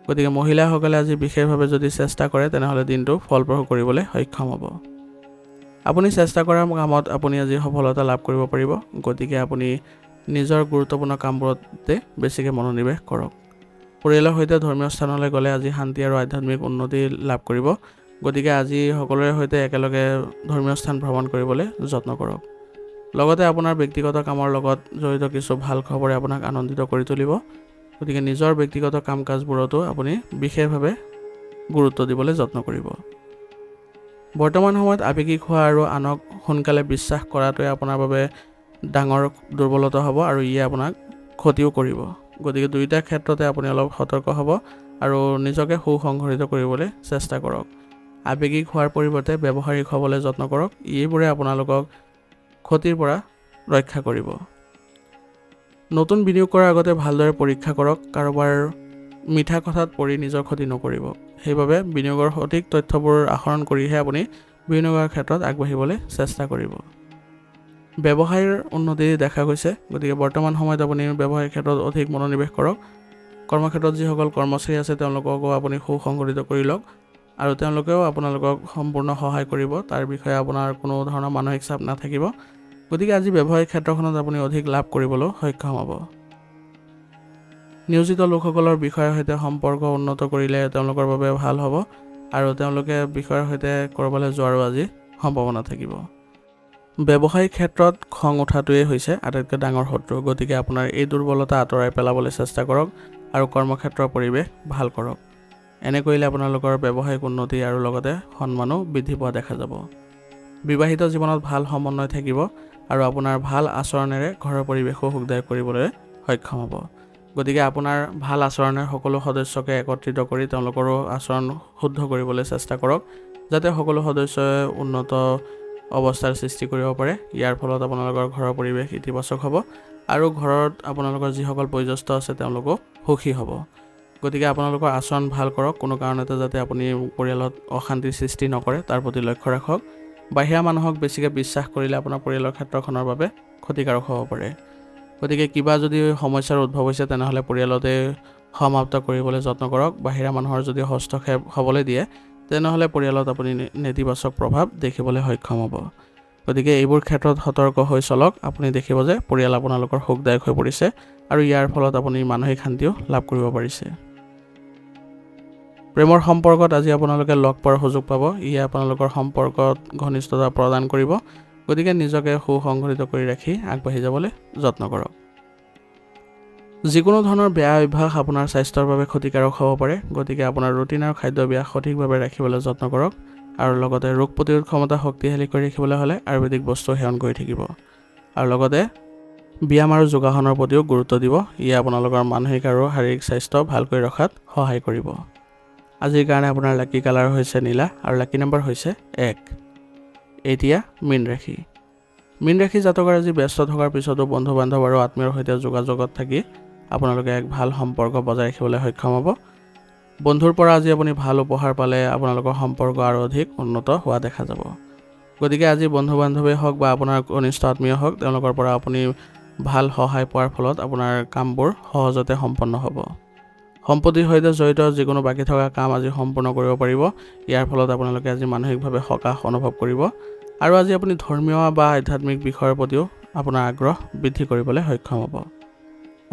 গতিকে মহিলাসকলে আজি বিশেষভাৱে যদি চেষ্টা কৰে তেনেহ'লে দিনটো ফলপ্ৰসূ কৰিবলৈ সক্ষম হ'ব। আপুনি চেষ্টা কৰা কামত আপুনি আজি সফলতা লাভ কৰিব পাৰিব। গতিকে আপুনি নিজৰ গুৰুত্বপূৰ্ণ কামবোৰতে বেছিকৈ মনোনিৱেশ কৰক। পৰিয়ালৰ সৈতে ধৰ্মীয় স্থানলৈ গ'লে আজি শান্তি আৰু আধ্যাত্মিক উন্নতি লাভ কৰিব। গতিকে আজি সকলোৰে সৈতে একেলগে ধৰ্মীয় স্থান ভ্ৰমণ কৰিবলৈ যত্ন কৰক। লগতে আপোনাৰ ব্যক্তিগত কামৰ লগত জড়িত কিছু ভাল খবৰে আপোনাক আনন্দিত কৰি তুলিব। গতিকে নিজৰ ব্যক্তিগত কাম কাজবোৰতো আপুনি বিশেষভাৱে গুৰুত্ব দিবলৈ যত্ন কৰিব। বৰ্তমান সময়ত আৱেগিক হোৱা আৰু আনক সোনকালে বিশ্বাস কৰাটোৱে আপোনাৰ বাবে ডাঙৰ দুৰ্বলতা হ'ব আৰু ইয়ে আপোনাক ক্ষতিও কৰিব। গতিকে দুয়োটা ক্ষেত্ৰতে আপুনি অলপ সতৰ্ক হ'ব আৰু নিজকে সুসংগঠিত কৰিবলৈ চেষ্টা কৰক। আৱেগিক হোৱাৰ পৰিৱৰ্তে ব্যৱহাৰিক হ'বলৈ যত্ন কৰক। এইবোৰে আপোনালোকক ক্ষতিৰ পৰা ৰক্ষা কৰিব। নতুন বিনিয়োগ কৰাৰ আগতে ভালদৰে পৰীক্ষা কৰক। কাৰোবাৰ মিঠা কথাত পৰি নিজৰ ক্ষতি নকৰিব। সেইবাবে বিনিয়োগৰ সঠিক তথ্যবোৰ আহৰণ কৰিহে আপুনি বিনিয়োগৰ ক্ষেত্ৰত আগবাঢ়িবলৈ চেষ্টা কৰিব। ব্যৱসায়ৰ উন্নতি দেখা গৈছে। গতিকে বৰ্তমান সময়ত আপুনি ব্যৱসায়িক ক্ষেত্ৰত অধিক মনোনিৱেশ কৰক। কৰ্মক্ষেত্ৰত যিসকল কৰ্মচাৰী আছে তেওঁলোককো আপুনি সুসংগঠিত কৰি লওক আৰু তেওঁলোকেও আপোনালোকক সম্পূৰ্ণ সহায় কৰিব। তাৰ বিষয়ে আপোনাৰ কোনো ধৰণৰ মানসিক চাপ নাথাকিব। গতিকে আজি ব্যৱসায়িক ক্ষেত্ৰখনত আপুনি অধিক লাভ কৰিবলৈ সক্ষম হ'ব। নিয়োজিত লোকসকলৰ বিষয়ৰ সৈতে সম্পৰ্ক উন্নত কৰিলে তেওঁলোকৰ বাবে ভাল হ'ব আৰু তেওঁলোকে বিষয়ৰ সৈতে ক'ৰবালৈ যোৱাৰো আজি সম্ভাৱনা থাকিব। ব্যৱসায়িক ক্ষেত্ৰত খং উঠাটোৱেই হৈছে আটাইতকৈ ডাঙৰ শত্ৰু। গতিকে আপোনাৰ এই দুৰ্বলতা আঁতৰাই পেলাবলৈ চেষ্টা কৰক আৰু কৰ্মক্ষেত্ৰৰ পৰিৱেশ ভাল কৰক। এনে কৰিলে আপোনালোকৰ ব্যৱসায়িক উন্নতি আৰু লগতে সন্মানো বৃদ্ধি পোৱা দেখা যাব। বিবাহিত জীৱনত ভাল সমন্বয় থাকিব আৰু আপোনাৰ ভাল আচৰণেৰে ঘৰৰ পৰিৱেশো সুখদায়ক কৰিবলৈ সক্ষম হ'ব। গতিকে আপোনাৰ ভাল আচৰণে সকলো সদস্যকে একত্ৰিত কৰি তেওঁলোকৰো আচৰণ শুদ্ধ কৰিবলৈ চেষ্টা কৰক, যাতে সকলো সদস্যই উন্নত অৱস্থাৰ সৃষ্টি কৰিব পাৰে। ইয়াৰ ফলত আপোনালোকৰ ঘৰৰ পৰিৱেশ ইতিবাচক হ'ব আৰু ঘৰত আপোনালোকৰ যিসকল বয়োজ্যেষ্ঠ আছে তেওঁলোকো সুখী হ'ব। গতিকে আপোনালোকৰ আচৰণ ভাল কৰক। কোনো কাৰণতে যাতে আপুনি পৰিয়ালত অশান্তিৰ সৃষ্টি নকৰে তাৰ প্ৰতি লক্ষ্য ৰাখক। বাহিৰা মানুহক বেছিকৈ বিশ্বাস কৰিলে আপোনাৰ পৰিয়ালৰ ক্ষেত্ৰখনৰ বাবে ক্ষতিকাৰক হ'ব পাৰে। গতিকে কিবা যদি সমস্যাৰ উদ্ভৱ হৈছে তেনেহ'লে পৰিয়ালতে সমাপ্ত কৰিবলৈ যত্ন কৰক। বাহিৰা মানুহৰ যদি হস্তক্ষেপ হ'বলৈ দিয়ে তেনেহ'লে পৰিয়ালত আপুনি নেতিবাচক প্ৰভাৱ দেখিবলৈ সক্ষম হ'ব। গতিকে এইবোৰ ক্ষেত্ৰত সতৰ্ক হৈ চলক। আপুনি দেখিব যে পৰিয়াল আপোনালোকৰ সুখদায়ক হৈ পৰিছে আৰু ইয়াৰ ফলত আপুনি মানসিক শান্তিও লাভ কৰিব পাৰিছে। প্ৰেমৰ সম্পৰ্কত আজি আপোনালোকে লগ পোৱাৰ সুযোগ পাব। ইয়ে আপোনালোকৰ সম্পৰ্কত ঘনিষ্ঠতা প্ৰদান কৰিব। গতিকে নিজকে সুসংগঠিত কৰি ৰাখি আগবাঢ়ি যাবলৈ যত্ন কৰক। যিকোনো ধৰণৰ বেয়া অভ্যাস আপোনাৰ স্বাস্থ্যৰ বাবে ক্ষতিকাৰক হ'ব পাৰে। গতিকে আপোনাৰ ৰুটিন আৰু খাদ্যাভ্যাস সঠিকভাৱে ৰাখিবলৈ যত্ন কৰক আৰু লগতে ৰোগ প্ৰতিৰোধ ক্ষমতা শক্তিশালী কৰি ৰাখিবলৈ হ'লে আয়ুৰ্বেদিক বস্তু সেৱন কৰি থাকিব আৰু লগতে ব্যায়াম আৰু যোগাসনৰ প্ৰতিও গুৰুত্ব দিব। ইয়ে আপোনালোকৰ মানসিক আৰু শাৰীৰিক স্বাস্থ্য ভালকৈ ৰখাত সহায় কৰিব। আজিৰ কাৰণে আপোনাৰ লাকি কালাৰ হৈছে নীলা আৰু লাকি নম্বৰ হৈছে 1। এতিয়া মীন ৰাশি। মীন ৰাশি জাতকৰ আজি ব্যস্ত থকাৰ পিছতো বন্ধু বান্ধৱ আৰু আত্মীয়ৰ সৈতে যোগাযোগত থাকি আপোনালোকে এক ভাল সম্পৰ্ক বজাই ৰাখিবলৈ সক্ষম হ'ব। বন্ধুৰ পৰা আজি আপুনি ভাল উপহাৰ পালে আপোনালোকৰ সম্পৰ্ক আৰু অধিক উন্নত হোৱা দেখা যাব। গতিকে আজি বন্ধু বান্ধৱেই হওক বা আপোনাৰ ঘনিষ্ঠ আত্মীয় হওক, তেওঁলোকৰ পৰা আপুনি ভাল সহায় পোৱাৰ ফলত আপোনাৰ কামবোৰ সহজতে সম্পন্ন হ'ব। সম্পত্তিৰ সৈতে জড়িত যিকোনো বাকী থকা কাম আজি সম্পূৰ্ণ কৰিব পাৰিব। ইয়াৰ ফলত আপোনালোকে আজি মানসিকভাৱে সকাহ অনুভৱ কৰিব আৰু আজি আপুনি ধৰ্মীয় বা আধ্যাত্মিক বিষয়ৰ প্ৰতিও আপোনাৰ আগ্ৰহ বৃদ্ধি কৰিবলৈ সক্ষম হ'ব।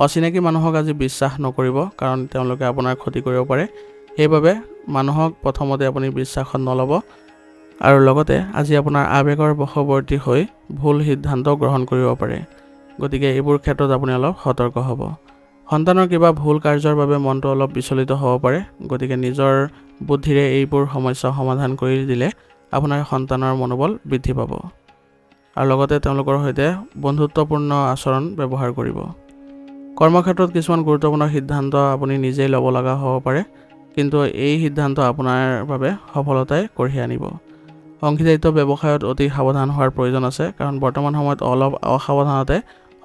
অচিনাকি মানুহক আজি বিশ্বাস নকৰিব, কাৰণ তেওঁলোকে আপোনাৰ ক্ষতি কৰিব পাৰে। সেইবাবে মানুহক প্ৰথমতে আপুনি বিশ্বাসত নল'ব আৰু লগতে আজি আপোনাৰ আৱেগৰ বশৱৰ্তী হৈ ভুল সিদ্ধান্ত গ্ৰহণ কৰিব পাৰে। গতিকে এইবোৰ ক্ষেত্ৰত আপুনি অলপ সতৰ্ক হ'ব। সন্তানৰ কিবা ভুল কাৰ্যৰ বাবে মনটো অলপ বিচলিত হ'ব পাৰে। গতিকে নিজৰ বুদ্ধিৰে এইবোৰ সমস্যা সমাধান কৰি দিলে আপোনাৰ সন্তানৰ মনোবল বৃদ্ধি পাব আৰু লগতে তেওঁলোকৰ সৈতে বন্ধুত্বপূৰ্ণ আচৰণ ব্যৱহাৰ কৰিব। কৰ্মক্ষেত্ৰত কিছুমান গুৰুত্বপূৰ্ণ সিদ্ধান্ত আপুনি নিজেই ল'ব লগা হ'ব পাৰে, কিন্তু এই সিদ্ধান্ত আপোনাৰ বাবে সফলতাই কঢ়িয়াই আনিব। অংশীদাৰিত্ব ব্যৱসায়ত অতি সাৱধান হোৱাৰ প্ৰয়োজন আছে, কাৰণ বৰ্তমান সময়ত অলপ অসাৱধানতে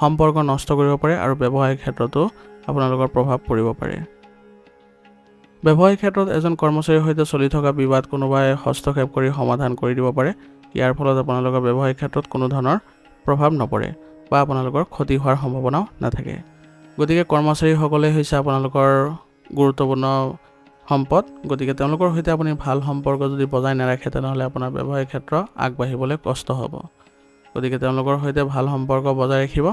সম্পৰ্ক নষ্ট কৰিব পাৰে আৰু ব্যৱসায়িক ক্ষেত্ৰতো আপোনালোকৰ প্ৰভাৱ পৰিব পাৰে। ব্যৱসায়িক ক্ষেত্ৰত এজন কৰ্মচাৰীৰ সৈতে চলি থকা বিবাদ কোনোবাই হস্তক্ষেপ কৰি সমাধান কৰি দিব পাৰে। ইয়াৰ ফলত আপোনালোকৰ ব্যৱসায়িক ক্ষেত্ৰত কোনো ধৰণৰ প্ৰভাৱ নপৰে বা আপোনালোকৰ ক্ষতি হোৱাৰ সম্ভাৱনাও নাথাকে। গতিকে কৰ্মচাৰীসকলে হৈছে আপোনালোকৰ গুৰুত্বপূৰ্ণ সম্পদ। গতিকে তেওঁলোকৰ সৈতে আপুনি ভাল সম্পৰ্ক যদি বজাই নাৰাখে, তেনেহ'লে আপোনাৰ ব্যৱসায়িক ক্ষেত্ৰ আগবাঢ়িবলৈ কষ্ট হ'ব। গতিকে তেওঁলোকৰ সৈতে ভাল সম্পৰ্ক বজাই ৰাখিব,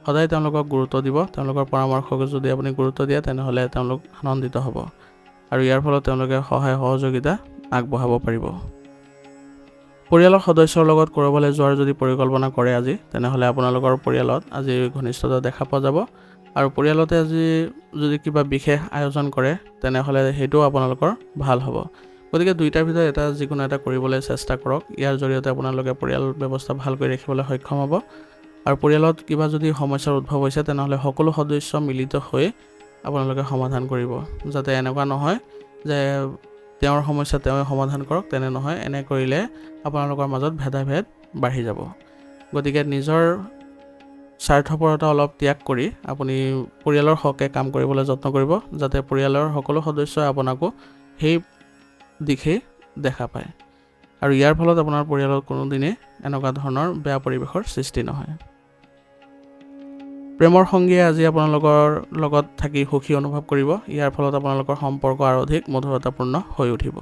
সদায় তেওঁলোকক গুৰুত্ব দিব। তেওঁলোকৰ পৰামৰ্শক যদি আপুনি গুৰুত্ব দিয়ে, তেনেহ'লে তেওঁলোক আনন্দিত হ'ব আৰু ইয়াৰ ফলত তেওঁলোকে সহায় সহযোগিতা আগবঢ়াব পাৰিব। পৰিয়ালৰ সদস্যৰ লগত ক'ৰবালৈ যোৱাৰ যদি পৰিকল্পনা কৰে আজি, তেনেহ'লে আপোনালোকৰ পৰিয়ালত আজি ঘনিষ্ঠতা দেখা পোৱা যাব আৰু পৰিয়ালতে আজি যদি কিবা বিশেষ আয়োজন কৰে, তেনেহ'লে সেইটোও আপোনালোকৰ ভাল হ'ব। গতিকে দুইটাৰ ভিতৰত যিকোনো এটা কৰিবলৈ চেষ্টা কৰক। ইয়াৰ জৰিয়তে আপোনালোকে পৰিয়াল ব্যৱস্থা ভালকৈ ৰাখিবলৈ সক্ষম হ'ব আৰু পৰিয়ালত কিবা যদি সমস্যাৰ উদ্ভৱ হৈছে, তেনেহ'লে সকলো সদস্য মিলিত হৈ আপোনালোকে সমাধান কৰিব। যাতে এনেকুৱা নহয় যে তেওঁৰ সমস্যা তেওঁৱে সমাধান কৰক, তেনে নহয়। এনে কৰিলে আপোনালোকৰ মাজত ভেদাভেদ বাঢ়ি যাব। গতিকে নিজৰ স্বাৰ্থপৰতা অলপ ত্যাগ কৰি আপুনি পৰিয়ালৰ হকে কাম কৰিবলৈ যত্ন কৰিব, যাতে পৰিয়ালৰ সকলো সদস্যই আপোনাকো সেই দিশেই দেখা পায় আৰু ইয়াৰ ফলত আপোনাৰ পৰিয়ালত কোনোদিনে এনেকুৱা ধৰণৰ বেয়া পৰিৱেশৰ সৃষ্টি নহয়। প্ৰেমৰ সংগীয়ে আজি আপোনালোকৰ লগত থাকি সুখী অনুভৱ কৰিব। ইয়াৰ ফলত আপোনালোকৰ সম্পৰ্ক আৰু অধিক মধুৰতাপূৰ্ণ হৈ উঠিব।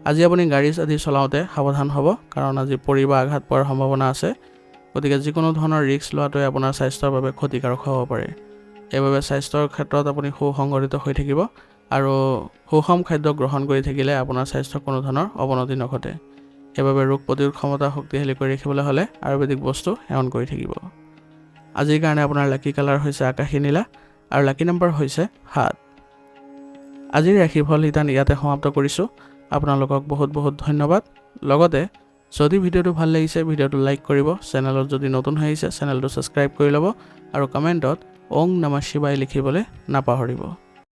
আজি আপুনি গাড়ী আদি চলাওঁতে সাৱধান হ'ব, কাৰণ আজি পৰি বা আঘাত পোৱাৰ সম্ভাৱনা আছে। গতিকে যিকোনো ধৰণৰ ৰিস্ক লোৱাটোৱে আপোনাৰ স্বাস্থ্যৰ বাবে ক্ষতিকাৰক হ'ব পাৰে। সেইবাবে স্বাস্থ্যৰ ক্ষেত্ৰত আপুনি সুসংগঠিত হৈ থাকিব আৰু সুষম খাদ্য গ্ৰহণ কৰি থাকিলে আপোনাৰ স্বাস্থ্যৰ কোনো ধৰণৰ অৱনতি নঘটে। সেইবাবে ৰোগ প্ৰতিৰোধ ক্ষমতা শক্তিশালী কৰি ৰাখিবলৈ হ'লে আয়ুৰ্বেদিক বস্তু সেৱন কৰি থাকিব। আজিৰ কাৰণে আপোনাৰ লাকি কালাৰ হৈছে আকাশী নীলা আৰু লাকি নম্বৰ হৈছে 7। আজিৰ ৰাশিফল ইয়াতে সমাপ্ত কৰিছোঁ। আপোনালোকক বহুত বহুত ধন্যবাদ। লগতে যদি ভিডিঅ'টো ভাল লাগিছে, ভিডিঅ'টো লাইক কৰিব। চেনেলত যদি নতুন হৈ আহিছে, চেনেলটো ছাবস্ক্ৰাইব কৰি ল'ব আৰু কমেণ্টত ওং নমঃ শিৱায় লিখিবলৈ নাপাহৰিব।